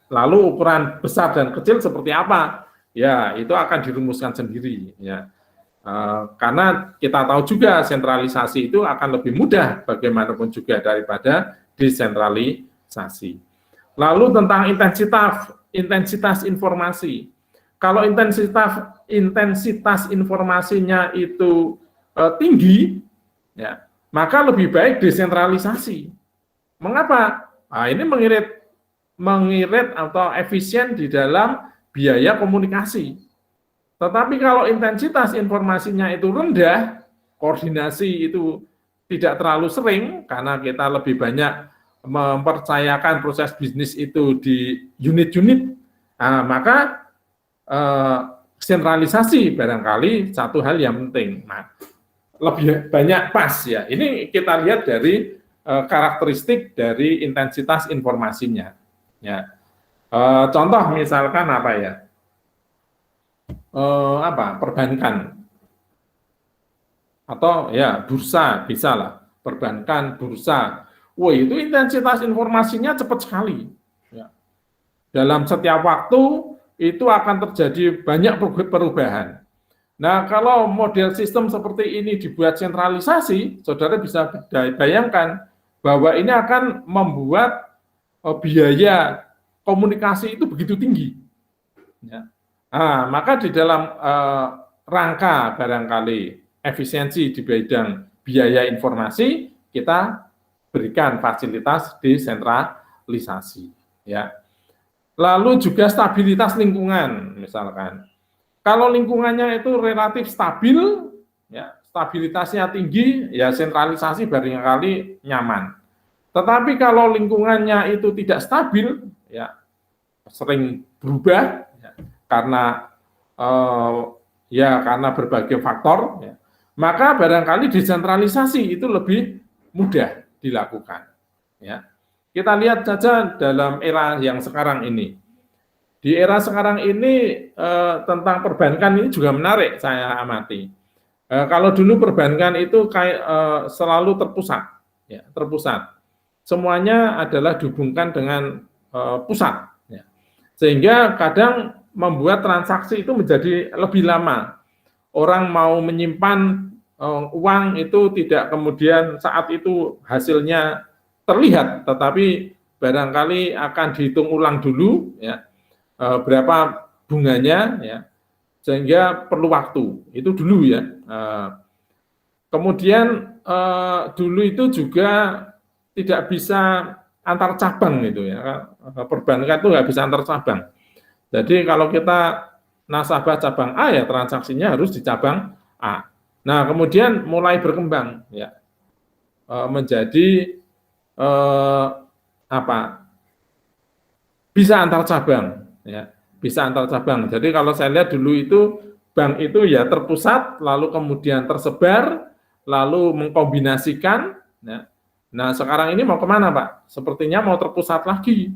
lalu ukuran besar dan kecil seperti apa? Ya, itu akan dirumuskan sendiri. Ya. Karena kita tahu juga sentralisasi itu akan lebih mudah bagaimanapun juga daripada desentralisasi. Lalu tentang intensitas informasi. Kalau intensitas informasinya itu tinggi, ya, maka lebih baik desentralisasi. Mengapa? Nah, ini mengirit atau efisien di dalam biaya komunikasi. Tetapi kalau intensitas informasinya itu rendah, koordinasi itu tidak terlalu sering karena kita lebih banyak mempercayakan proses bisnis itu di unit-unit, maka sentralisasi barangkali satu hal yang penting. Nah, lebih banyak pas ya. Ini kita lihat dari karakteristik dari intensitas informasinya. Ya, contoh misalkan apa ya? Perbankan atau ya bursa, bisa lah, perbankan, bursa. Wah, itu intensitas informasinya cepat sekali. Ya. Dalam setiap waktu itu akan terjadi banyak perubahan. Nah, kalau model sistem seperti ini dibuat sentralisasi, saudara bisa bayangkan bahwa ini akan membuat biaya komunikasi itu begitu tinggi. Ya. Maka di dalam rangka barangkali efisiensi di bidang biaya informasi, kita berikan fasilitas desentralisasi. Ya. Lalu juga stabilitas lingkungan, misalkan. Kalau lingkungannya itu relatif stabil, ya, stabilitasnya tinggi, ya sentralisasi barangkali nyaman. Tetapi kalau lingkungannya itu tidak stabil, ya sering berubah, karena karena berbagai faktor, ya, maka barangkali desentralisasi itu lebih mudah dilakukan. Ya. Kita lihat saja dalam era yang sekarang ini. Di era sekarang ini tentang perbankan ini juga menarik saya amati. Kalau dulu perbankan itu selalu terpusat, ya, terpusat. Semuanya adalah dihubungkan dengan pusat, ya. Sehingga kadang membuat transaksi itu menjadi lebih lama. Orang mau menyimpan uang itu tidak kemudian saat itu hasilnya terlihat, tetapi barangkali akan dihitung ulang dulu, ya, berapa bunganya, ya, sehingga perlu waktu. Itu dulu ya. Kemudian dulu itu juga tidak bisa antar cabang itu ya. Perbankan itu nggak bisa antar cabang. Jadi kalau kita nasabah cabang A, ya transaksinya harus di cabang A. Nah, kemudian mulai berkembang, ya, menjadi bisa antar cabang, ya, bisa antar cabang. Jadi kalau saya lihat dulu itu bank itu ya terpusat, lalu kemudian tersebar, lalu mengkombinasikan. Ya. Nah, sekarang ini mau kemana, Pak? Sepertinya mau terpusat lagi,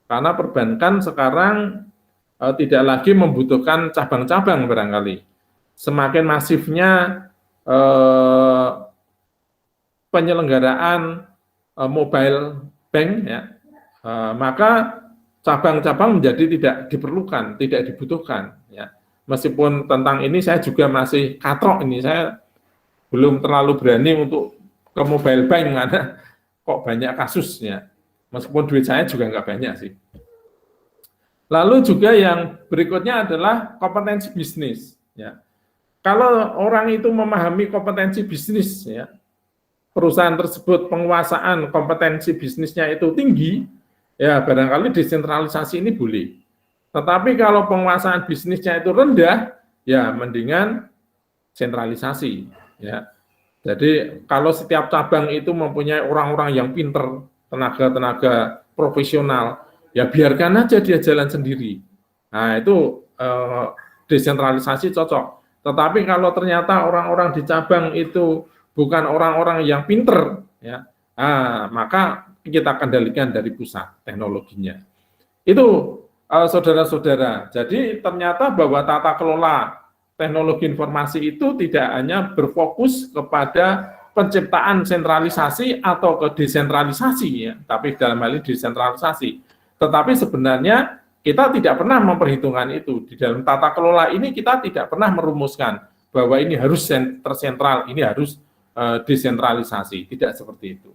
karena perbankan sekarang tidak lagi membutuhkan cabang-cabang barangkali. Semakin masifnya penyelenggaraan mobile bank, ya, maka cabang-cabang menjadi tidak diperlukan, tidak dibutuhkan. Ya. Meskipun tentang ini saya juga masih katrok ini, saya belum terlalu berani untuk ke mobile bank karena kok banyak kasusnya. Meskipun duit saya juga nggak banyak sih. Lalu juga yang berikutnya adalah kompetensi bisnis. Ya. Kalau orang itu memahami kompetensi bisnis, ya, perusahaan tersebut penguasaan kompetensi bisnisnya itu tinggi, ya barangkali desentralisasi ini boleh. Tetapi kalau penguasaan bisnisnya itu rendah, ya mendingan sentralisasi. Ya. Jadi kalau setiap cabang itu mempunyai orang-orang yang pinter, tenaga-tenaga profesional, ya biarkan aja dia jalan sendiri. Nah itu desentralisasi cocok. Tetapi kalau ternyata orang-orang di cabang itu bukan orang-orang yang pinter, ya, maka kita kendalikan dari pusat teknologinya. Itu saudara-saudara. Jadi ternyata bahwa tata kelola teknologi informasi itu tidak hanya berfokus kepada penciptaan sentralisasi atau ke desentralisasi, ya, tapi dalam hal ini desentralisasi. Tetapi sebenarnya kita tidak pernah memperhitungkan itu. Di dalam tata kelola ini kita tidak pernah merumuskan bahwa ini harus tersentral, ini harus desentralisasi. Tidak seperti itu.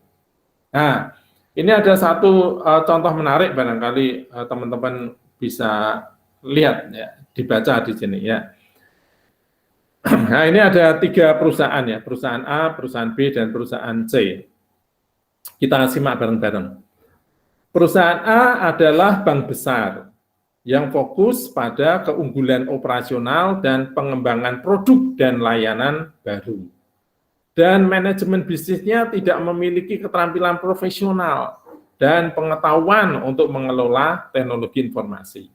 Nah, ini ada satu contoh menarik barangkali teman-teman bisa lihat, ya, dibaca di sini, ya. Nah, ini ada 3 perusahaan, ya, perusahaan A, perusahaan B, dan perusahaan C. Kita simak bareng-bareng. Perusahaan A adalah bank besar yang fokus pada keunggulan operasional dan pengembangan produk dan layanan baru. Dan manajemen bisnisnya tidak memiliki keterampilan profesional dan pengetahuan untuk mengelola teknologi informasi.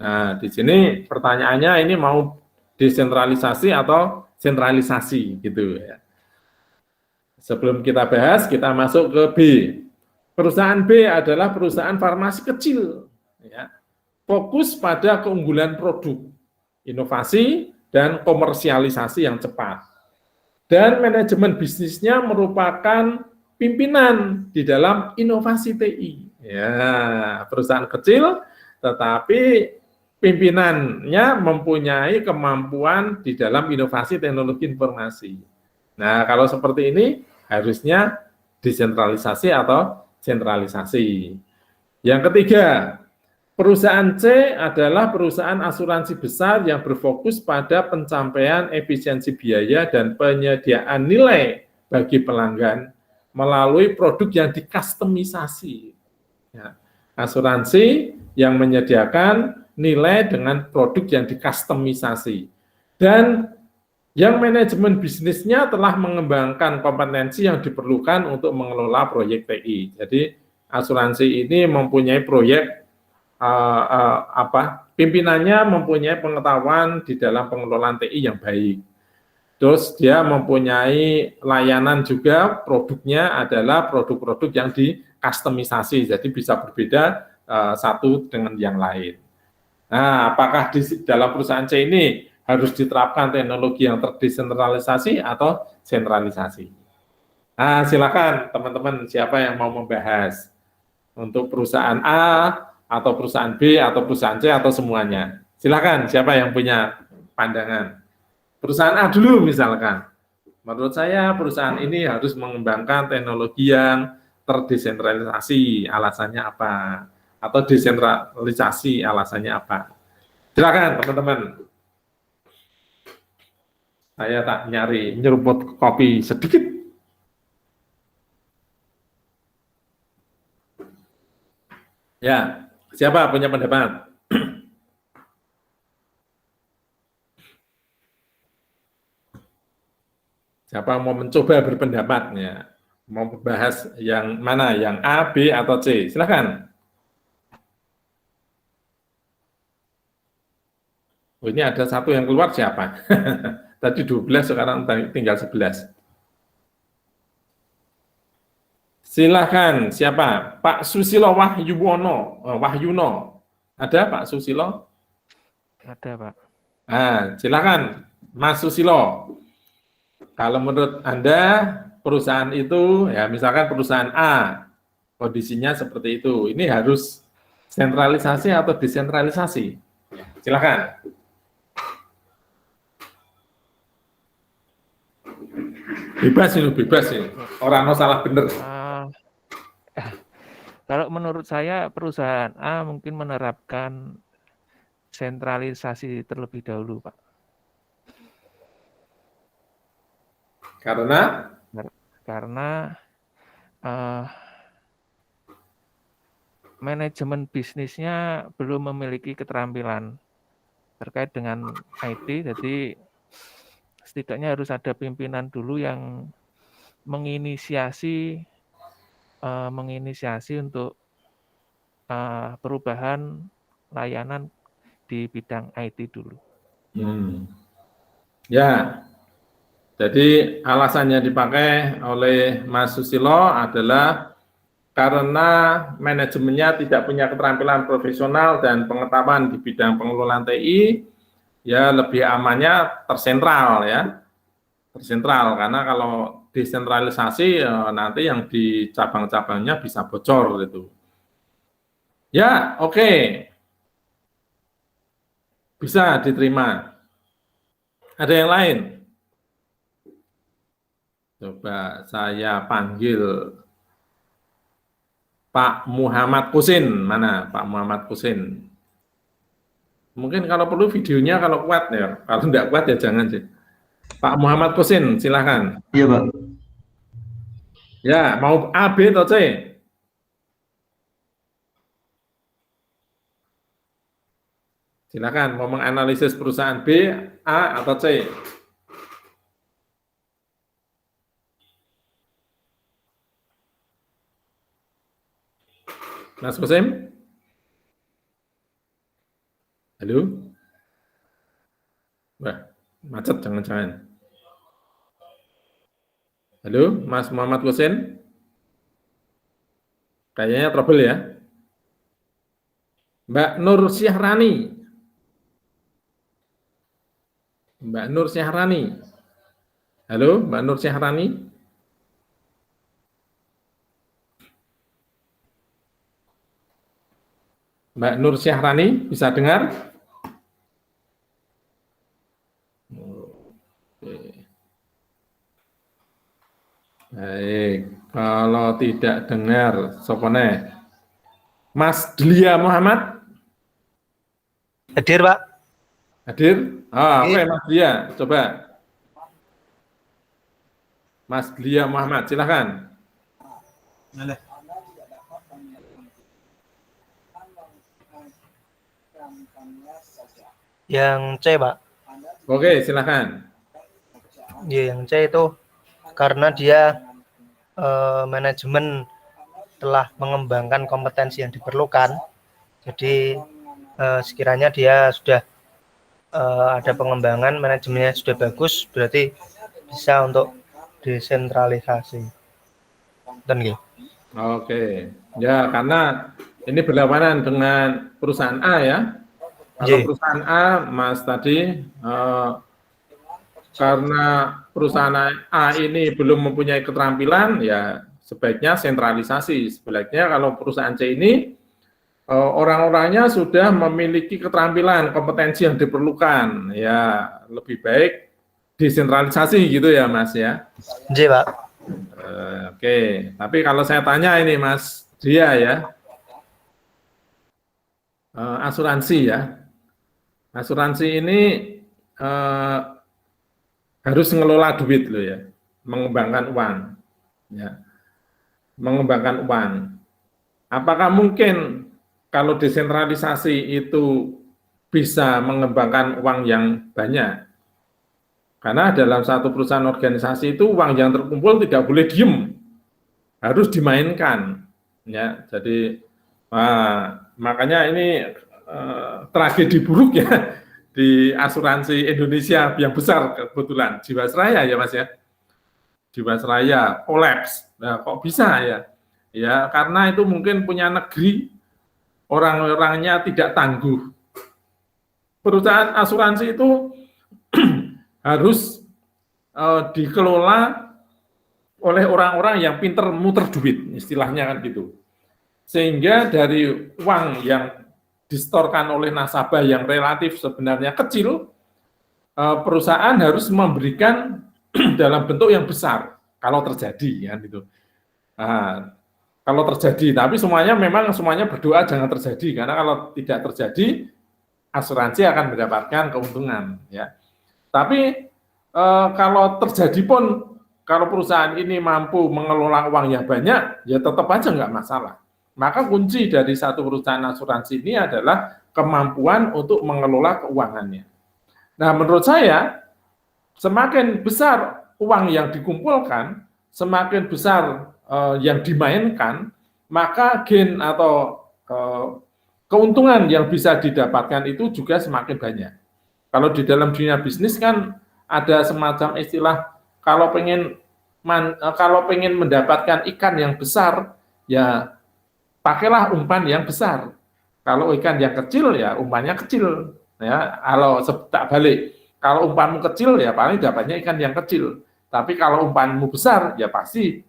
Nah, di sini pertanyaannya ini mau desentralisasi atau sentralisasi gitu, ya. Sebelum kita bahas, kita masuk ke B. Perusahaan B adalah perusahaan farmasi kecil, ya, fokus pada keunggulan produk, inovasi, dan komersialisasi yang cepat. Dan manajemen bisnisnya merupakan pimpinan di dalam inovasi TI. Ya, perusahaan kecil, tetapi pimpinannya mempunyai kemampuan di dalam inovasi teknologi informasi. Nah, kalau seperti ini harusnya desentralisasi atau sentralisasi. Yang ketiga, perusahaan C adalah perusahaan asuransi besar yang berfokus pada pencapaian efisiensi biaya dan penyediaan nilai bagi pelanggan melalui produk yang dikustomisasi. Ya, asuransi yang menyediakan nilai dengan produk yang dikustomisasi. Dan yang manajemen bisnisnya telah mengembangkan kompetensi yang diperlukan untuk mengelola proyek TI. Jadi asuransi ini mempunyai proyek pimpinannya mempunyai pengetahuan di dalam pengelolaan TI yang baik. Terus dia mempunyai layanan juga, produknya adalah produk-produk yang dikustomisasi, jadi bisa berbeda satu dengan yang lain. Nah, apakah di dalam perusahaan C ini harus diterapkan teknologi yang terdesentralisasi atau sentralisasi? Nah, silakan teman-teman, siapa yang mau membahas untuk perusahaan A atau perusahaan B atau perusahaan C atau semuanya? Silakan, siapa yang punya pandangan? Perusahaan A dulu misalkan. Menurut saya perusahaan ini harus mengembangkan teknologi yang terdesentralisasi, alasannya apa? Atau desentralisasi, alasannya apa? Silakan teman-teman. Saya tak nyari nyeruput kopi sedikit. Ya, siapa punya pendapat? Siapa mau mencoba berpendapatnya? Mau membahas yang mana? Yang A, B, atau C? Silakan. Oh, ini ada satu yang keluar siapa? Tadi 12, sekarang tinggal 11. Silakan, siapa? Pak Susilo Wahyuno. Ada Pak Susilo? Ada, Pak. Silakan, Mas Susilo. Kalau menurut Anda, perusahaan itu, ya misalkan perusahaan A, kondisinya seperti itu. Ini harus sentralisasi atau desentralisasi? Silakan. Bebas ini. Orang no salah bener. Kalau menurut saya perusahaan A mungkin menerapkan sentralisasi terlebih dahulu, Pak. Karena manajemen bisnisnya belum memiliki keterampilan terkait dengan IT, jadi setidaknya harus ada pimpinan dulu yang menginisiasi untuk perubahan layanan di bidang IT dulu. Ya, jadi alasannya dipakai oleh Mas Susilo adalah karena manajemennya tidak punya keterampilan profesional dan pengetahuan di bidang pengelolaan TI, ya lebih amannya tersentral ya, tersentral karena kalau desentralisasi nanti yang di cabang-cabangnya bisa bocor gitu. Ya, oke. Bisa diterima. Ada yang lain? Coba saya panggil Pak Muhammad Kusin. Mana Pak Muhammad Kusin? Mungkin kalau perlu videonya kalau kuat ya. Kalau tidak kuat ya jangan sih. Pak Muhammad Kusin, silahkan. Iya, Pak. Ya, mau A, B, atau C? Silakan, mau menganalisis perusahaan B, A, atau C? Mas Kusim? Halo? Wah, macet jangan-jangan. Halo, Mas Muhammad Kusin? Kayaknya trouble ya. Mbak Nur Syahrani. Mbak Nur Syahrani. Halo, Mbak Nur Syahrani. Mbak Nur Syahrani, bisa dengar? Oke. Baik, kalau tidak dengar, sopone. Mas Delia Muhammad? Hadir, Pak. Hadir? Oke, Mas Delia, coba. Mas Delia Muhammad, silakan. Yang C, Pak. Oke, silakan. Ya, yang C itu karena dia manajemen telah mengembangkan kompetensi yang diperlukan. Jadi sekiranya dia sudah ada pengembangan, manajemennya sudah bagus, berarti bisa untuk desentralisasi. Dan gitu. Oke, ya karena ini berlawanan dengan perusahaan A ya. Kalau J. perusahaan A, Mas tadi, karena perusahaan A ini belum mempunyai keterampilan, ya sebaiknya sentralisasi. Sebaliknya kalau perusahaan C ini, orang-orangnya sudah memiliki keterampilan, kompetensi yang diperlukan, ya lebih baik desentralisasi gitu ya Mas ya. J, Pak. Oke, tapi kalau saya tanya ini Mas Dia ya, asuransi ya, asuransi ini harus mengelola duit loh ya, mengembangkan uang, ya, mengembangkan uang. Apakah mungkin kalau desentralisasi itu bisa mengembangkan uang yang banyak? Karena dalam satu perusahaan organisasi itu uang yang terkumpul tidak boleh diem, harus dimainkan. Ya, jadi makanya ini tragedi buruk ya di asuransi Indonesia yang besar kebetulan Jiwasraya ya Mas ya, Jiwasraya kolaps. Nah, kok bisa ya? Ya karena itu mungkin punya negeri orang-orangnya tidak tangguh. Perusahaan asuransi itu harus dikelola oleh orang-orang yang pinter muter duit, istilahnya kan gitu. Sehingga dari uang yang disetorkan oleh nasabah yang relatif sebenarnya kecil, perusahaan harus memberikan dalam bentuk yang besar kalau terjadi, kan gitu. Kalau terjadi, tapi memang semuanya berdoa jangan terjadi, karena kalau tidak terjadi, asuransi akan mendapatkan keuntungan, ya. Tapi kalau terjadi pun, kalau perusahaan ini mampu mengelola uang yang banyak, ya tetap aja nggak masalah. Maka kunci dari satu perusahaan asuransi ini adalah kemampuan untuk mengelola keuangannya. Nah, menurut saya, semakin besar uang yang dikumpulkan, semakin besar yang dimainkan, maka gain atau keuntungan yang bisa didapatkan itu juga semakin banyak. Kalau di dalam dunia bisnis kan ada semacam istilah kalau pengen mendapatkan ikan yang besar, ya pakailah umpan yang besar. Kalau ikan yang kecil, ya umpannya kecil. Ya, kalau tak balik, kalau umpanmu kecil, ya paling dapatnya ikan yang kecil. Tapi kalau umpanmu besar, ya pasti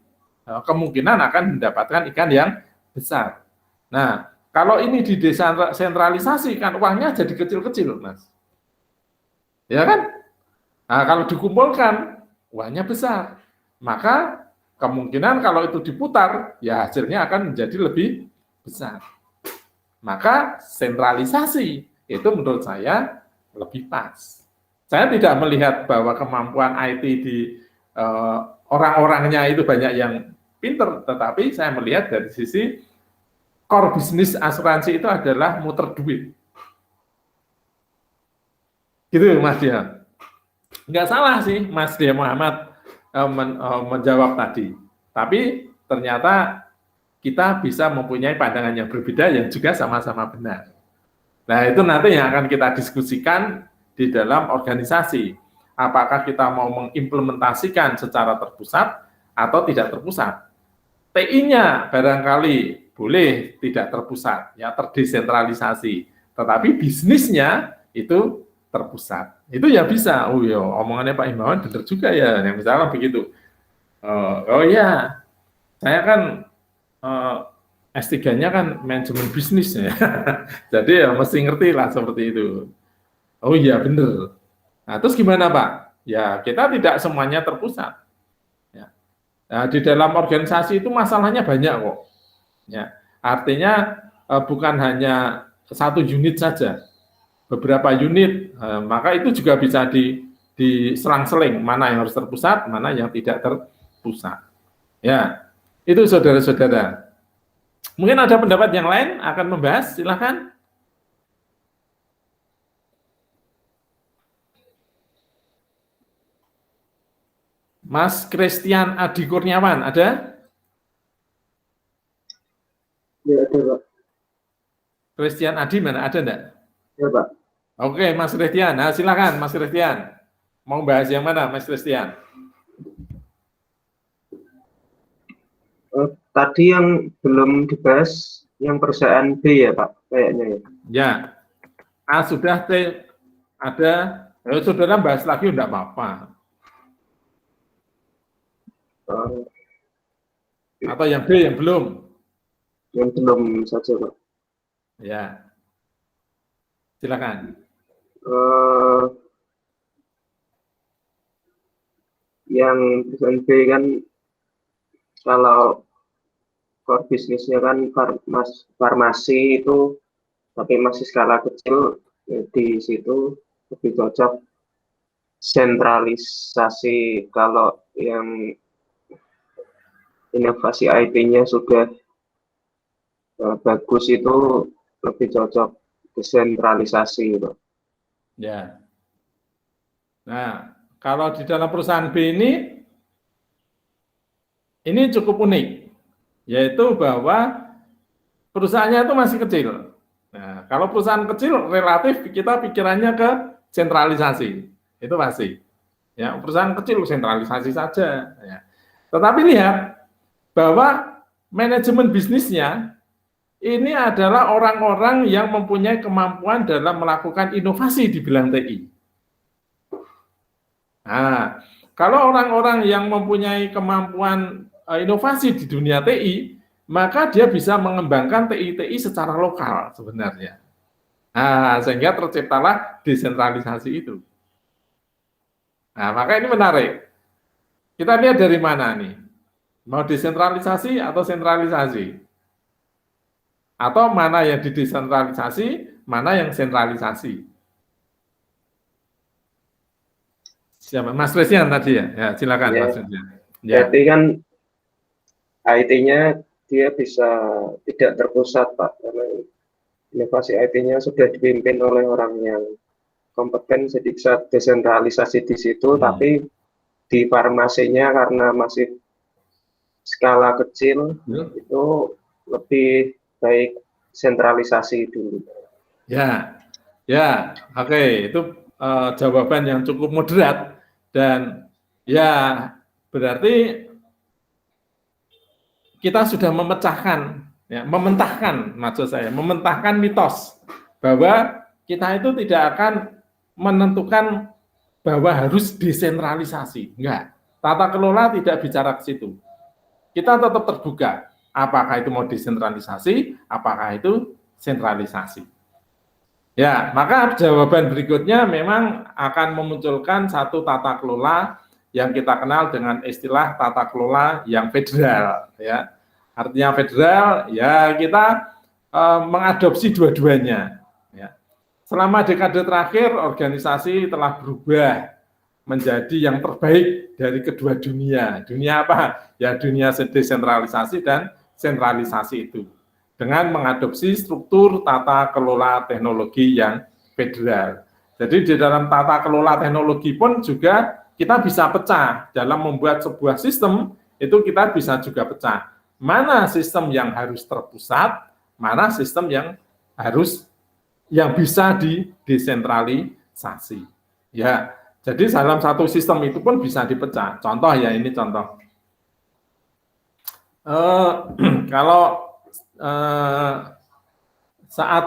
kemungkinan akan mendapatkan ikan yang besar. Nah, kalau ini didesentralisasi, kan uangnya jadi kecil-kecil, Mas. Ya kan? Nah, kalau dikumpulkan, uangnya besar. Maka kemungkinan kalau itu diputar, ya hasilnya akan menjadi lebih besar. Maka sentralisasi itu menurut saya lebih pas. Saya tidak melihat bahwa kemampuan IT di orang-orangnya itu banyak yang pinter, tetapi saya melihat dari sisi core bisnis asuransi itu adalah muter duit. Gitu Mas Dia. Nggak salah sih Mas Dia Muhammad menjawab tadi. Tapi ternyata kita bisa mempunyai pandangan yang berbeda yang juga sama-sama benar. Nah, itu nanti yang akan kita diskusikan di dalam organisasi. Apakah kita mau mengimplementasikan secara terpusat atau tidak terpusat. TI-nya barangkali boleh tidak terpusat, ya terdesentralisasi. Tetapi bisnisnya itu terpusat. Itu ya bisa. Oh ya, omongannya Pak Himawan benar juga ya. Yang misalnya begitu. Oh ya, saya kan S3-nya kan manajemen bisnis ya. Jadi ya mesti ngerti lah seperti itu. Oh iya benar. Nah, terus gimana Pak? Ya kita tidak semuanya terpusat. Ya. Nah, di dalam organisasi itu masalahnya banyak kok. Ya. Artinya bukan hanya satu unit saja. Beberapa unit, maka itu juga bisa diselang-seling mana yang harus terpusat, mana yang tidak terpusat. Ya, itu saudara-saudara. Mungkin ada pendapat yang lain akan membahas, silakan. Mas Christian Adi Kurniawan, ada? Ya, ada Pak. Christian Adi mana? Ada enggak? Ya Pak. Oke, Mas Christian. Nah, silakan Mas Christian. Mau bahas yang mana, Mas Christian? Tadi yang belum dibahas yang perusahaan B ya Pak, kayaknya ya. Ya. A sudah, T ada. Saudara bahas lagi enggak apa-apa. Atau yang B yang belum? Yang belum saja Pak. Ya. Silakan. Yang perusahaan B kan kalau core bisnisnya kan farmasi itu, tapi masih skala kecil, di situ lebih cocok sentralisasi. Kalau yang inovasi IT-nya sudah bagus itu lebih cocok desentralisasi itu. Ya. Nah, kalau di dalam perusahaan B ini cukup unik, yaitu bahwa perusahaannya itu masih kecil. Nah, kalau perusahaan kecil relatif kita pikirannya ke sentralisasi, itu pasti. Ya, perusahaan kecil sentralisasi saja. Ya. Tetapi lihat bahwa manajemen bisnisnya ini adalah orang-orang yang mempunyai kemampuan dalam melakukan inovasi di bidang TI. Nah, kalau orang-orang yang mempunyai kemampuan inovasi di dunia TI, maka dia bisa mengembangkan TI-TI secara lokal sebenarnya. Nah, sehingga terciptalah desentralisasi itu. Nah, maka ini menarik. Kita lihat dari mana nih? Mau desentralisasi atau sentralisasi? Atau mana yang didesentralisasi, mana yang sentralisasi? Siapa? Mas Christian tadi ya? Ya, silakan Ya. Mas Christian. Ya. Berarti kan IT-nya dia bisa tidak terpusat Pak, karena inovasi IT-nya sudah dipimpin oleh orang yang kompeten, jadi bisa desentralisasi di situ, tapi di farmasinya karena masih skala kecil, itu lebih baik sentralisasi dulu. Ya, ya, oke, itu jawaban yang cukup moderat, Dan ya berarti kita sudah memecahkan, ya, mementahkan, maksud saya, mementahkan mitos bahwa kita itu tidak akan menentukan bahwa harus desentralisasi. Enggak. Tata kelola tidak bicara ke situ. Kita tetap terbuka. Apakah itu mau desentralisasi, apakah itu sentralisasi. Ya, maka jawaban berikutnya memang akan memunculkan satu tata kelola yang kita kenal dengan istilah tata kelola yang federal. Ya, artinya federal, ya kita mengadopsi dua-duanya. Ya. Selama dekade terakhir, organisasi telah berubah menjadi yang terbaik dari kedua dunia. Dunia apa? Ya, dunia desentralisasi dan sentralisasi itu. Dengan mengadopsi struktur tata kelola teknologi yang federal. Jadi di dalam tata kelola teknologi pun juga kita bisa pecah dalam membuat sebuah sistem, itu kita bisa juga pecah. Mana sistem yang harus terpusat, mana sistem yang bisa didesentralisasi. Ya, jadi dalam satu sistem itu pun bisa dipecah. Contoh ya, ini contoh. Kalau saat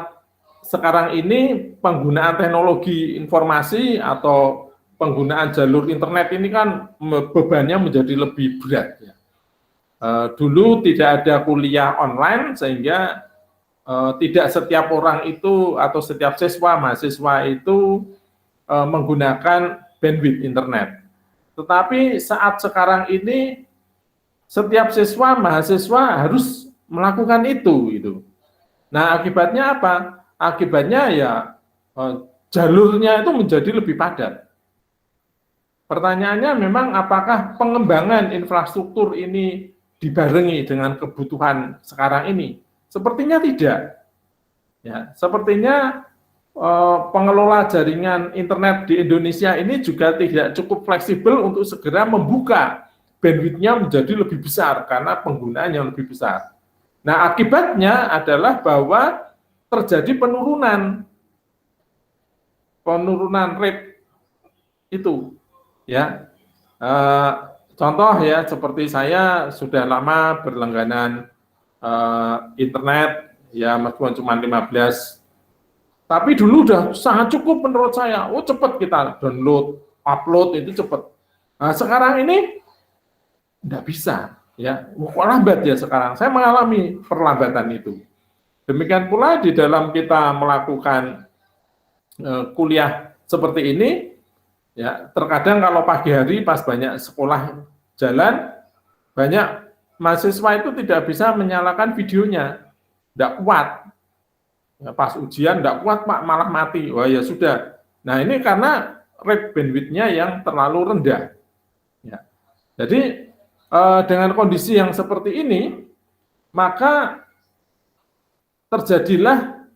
sekarang ini penggunaan teknologi informasi atau penggunaan jalur internet ini kan bebannya menjadi lebih berat. Ya. Dulu tidak ada kuliah online sehingga tidak setiap orang itu atau setiap siswa mahasiswa itu menggunakan bandwidth internet. Tetapi saat sekarang ini setiap siswa mahasiswa harus melakukan itu. Nah, akibatnya apa? Akibatnya ya jalurnya itu menjadi lebih padat. Pertanyaannya memang apakah pengembangan infrastruktur ini dibarengi dengan kebutuhan sekarang ini? Sepertinya tidak. Ya, sepertinya pengelola jaringan internet di Indonesia ini juga tidak cukup fleksibel untuk segera membuka bandwidth-nya menjadi lebih besar karena penggunaan yang lebih besar. Nah, akibatnya adalah bahwa terjadi penurunan rate itu, ya. Contoh ya, seperti saya sudah lama berlangganan internet, ya meskipun cuma 15, tapi dulu udah sangat cukup menurut saya. Oh, cepat kita download, upload itu cepat. Nah, sekarang ini tidak bisa. Ya, lambat ya sekarang. Saya mengalami perlambatan itu. Demikian pula di dalam kita melakukan kuliah seperti ini, ya terkadang kalau pagi hari pas banyak sekolah jalan, banyak mahasiswa itu tidak bisa menyalakan videonya, tidak kuat. Ya, pas ujian tidak kuat Pak, malah mati. Wah ya sudah. Nah ini karena rate bandwidth-nya yang terlalu rendah. Ya. Jadi dengan kondisi yang seperti ini, maka terjadilah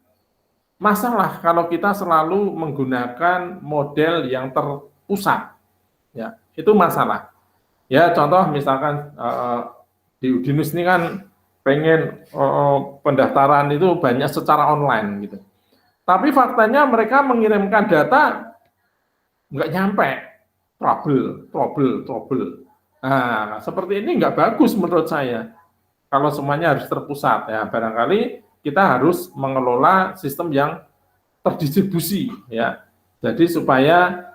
masalah kalau kita selalu menggunakan model yang terpusat. Ya, itu masalah. Ya, contoh misalkan di Udinus ini kan pengen pendaftaran itu banyak secara online gitu. Tapi faktanya mereka mengirimkan data nggak nyampe, trouble. Nah, seperti ini nggak bagus menurut saya. Kalau semuanya harus terpusat, ya barangkali kita harus mengelola sistem yang terdistribusi, ya. Jadi supaya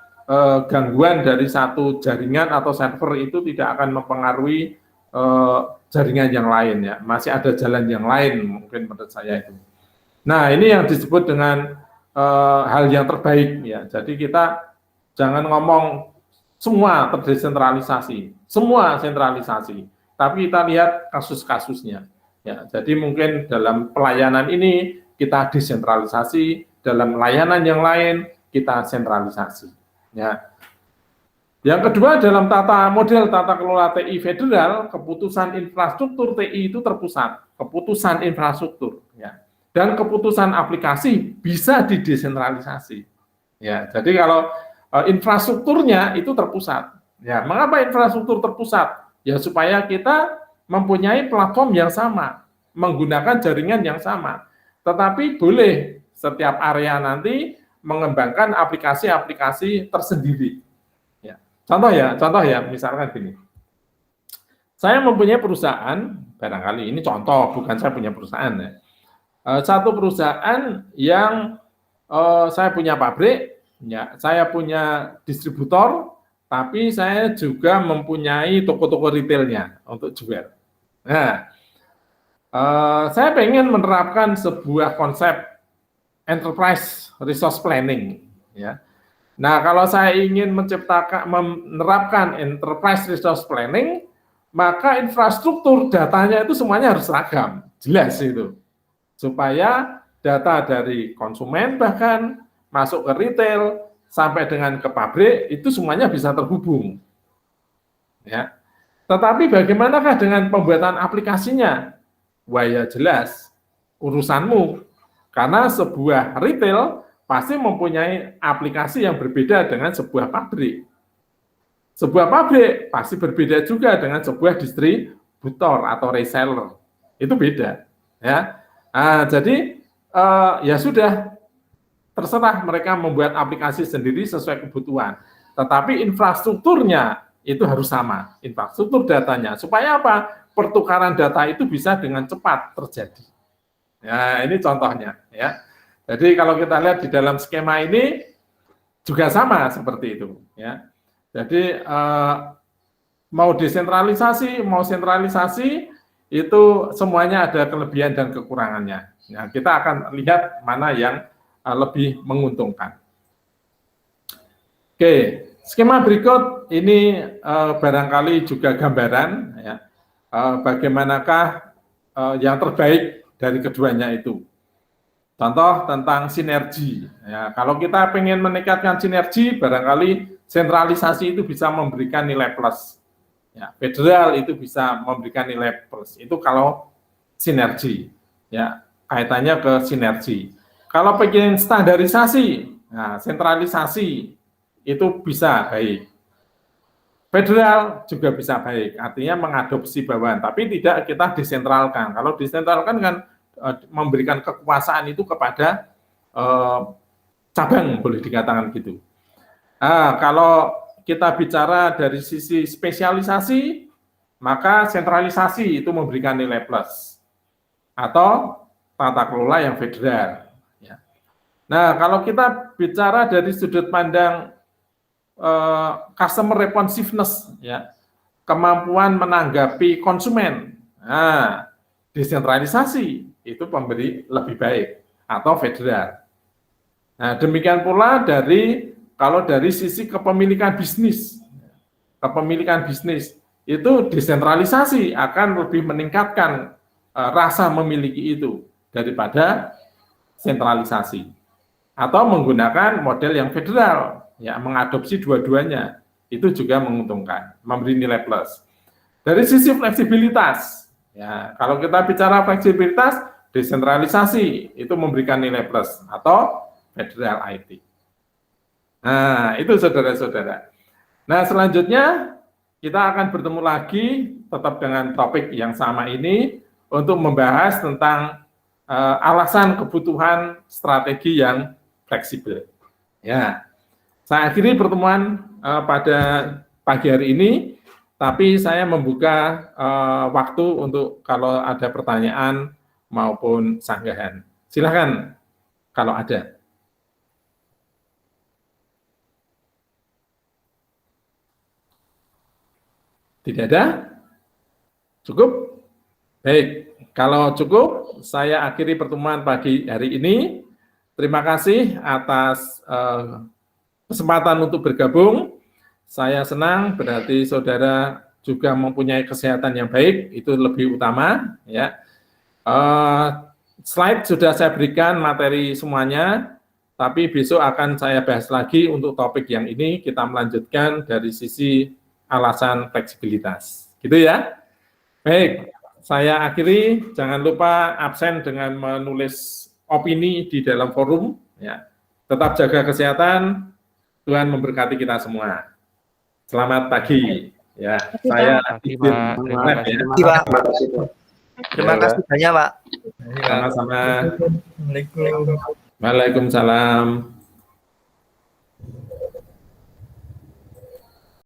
gangguan dari satu jaringan atau server itu tidak akan mempengaruhi jaringan yang lain, ya. Masih ada jalan yang lain mungkin menurut saya itu. Nah, ini yang disebut dengan hal yang terbaik, ya. Jadi kita jangan ngomong semua terdesentralisasi, semua sentralisasi. Tapi kita lihat kasus-kasusnya. Ya, jadi mungkin dalam pelayanan ini kita desentralisasi, dalam layanan yang lain kita sentralisasi. Ya. Yang kedua, dalam model tata kelola TI federal, keputusan infrastruktur TI itu terpusat, keputusan infrastruktur. Ya. Dan keputusan aplikasi bisa didesentralisasi. Ya, jadi kalau infrastrukturnya itu terpusat. Ya, mengapa infrastruktur terpusat? Ya supaya kita mempunyai platform yang sama, menggunakan jaringan yang sama. Tetapi boleh setiap area nanti mengembangkan aplikasi-aplikasi tersendiri. Ya. contoh ya, misalkan gini. Saya mempunyai perusahaan, barangkali ini contoh, bukan saya punya perusahaan ya. Satu perusahaan yang saya punya pabrik, ya, saya punya distributor, tapi saya juga mempunyai toko-toko retailnya untuk jual. Nah, saya pengen menerapkan sebuah konsep enterprise resource planning, ya. Nah, kalau saya ingin menerapkan enterprise resource planning, maka infrastruktur datanya itu semuanya harus seragam, jelas itu. Supaya data dari konsumen bahkan masuk ke retail sampai dengan ke pabrik itu semuanya bisa terhubung. Ya. Tetapi bagaimanakah dengan pembuatan aplikasinya? Wah ya jelas, urusanmu. Karena sebuah retail pasti mempunyai aplikasi yang berbeda dengan sebuah pabrik. Sebuah pabrik pasti berbeda juga dengan sebuah distributor atau reseller. Itu beda, ya. Nah, jadi ya sudah, terserah mereka membuat aplikasi sendiri sesuai kebutuhan. Tetapi infrastrukturnya itu harus sama, infrastruktur datanya. Supaya apa? Pertukaran data itu bisa dengan cepat terjadi. Ya, ini contohnya, ya. Jadi kalau kita lihat di dalam skema ini juga sama seperti itu, ya. Jadi mau desentralisasi, mau sentralisasi, itu semuanya ada kelebihan dan kekurangannya. Nah, kita akan lihat mana yang lebih menguntungkan. Oke, skema berikut ini barangkali juga gambaran, ya, bagaimanakah yang terbaik dari keduanya itu. Contoh tentang sinergi. Ya, kalau kita pengen meningkatkan sinergi, barangkali sentralisasi itu bisa memberikan nilai plus. Ya, federal itu bisa memberikan nilai plus. Itu kalau sinergi. Ya, kaitannya ke sinergi. Kalau pengen standarisasi, nah, sentralisasi itu bisa baik. Federal juga bisa baik, artinya mengadopsi bawahan, tapi tidak kita desentralkan. Kalau desentralkan kan memberikan kekuasaan itu kepada cabang, boleh dikatakan gitu. Kalau kita bicara dari sisi spesialisasi, maka sentralisasi itu memberikan nilai plus atau tata kelola yang federal. Ya. Nah, kalau kita bicara dari sudut pandang customer responsiveness, ya, kemampuan menanggapi konsumen, nah, desentralisasi itu memberi lebih baik atau federal. Nah, demikian pula kalau dari sisi kepemilikan bisnis itu desentralisasi akan lebih meningkatkan rasa memiliki itu daripada sentralisasi, atau menggunakan model yang federal, ya, mengadopsi dua-duanya itu juga menguntungkan, memberi nilai plus. Dari sisi fleksibilitas, ya, kalau kita bicara fleksibilitas, desentralisasi itu memberikan nilai plus atau federal IT. Nah, itu saudara-saudara. Nah, selanjutnya kita akan bertemu lagi tetap dengan topik yang sama ini untuk membahas tentang alasan kebutuhan strategi yang fleksibel. Ya, saya akhiri pertemuan pada pagi hari ini, tapi saya membuka waktu untuk kalau ada pertanyaan maupun sanggahan. Silakan kalau ada. Tidak ada? Cukup? Baik, kalau cukup, saya akhiri pertemuan pagi hari ini. Terima kasih atas kesempatan untuk bergabung. Saya senang, berarti saudara juga mempunyai kesehatan yang baik, itu lebih utama, ya. Slide sudah saya berikan materi semuanya, tapi besok akan saya bahas lagi untuk topik yang ini, kita melanjutkan dari sisi alasan fleksibilitas. Gitu ya. Baik, saya akhiri, jangan lupa absen dengan menulis opini di dalam forum, ya. Tetap jaga kesehatan, Tuhan memberkati kita semua. Selamat pagi. Ya, saya izin. Terima kasih, Pak. Terima kasih, Pak. Terima kasih banyak, Pak. Sama-sama. Assalamualaikum. Waalaikumsalam.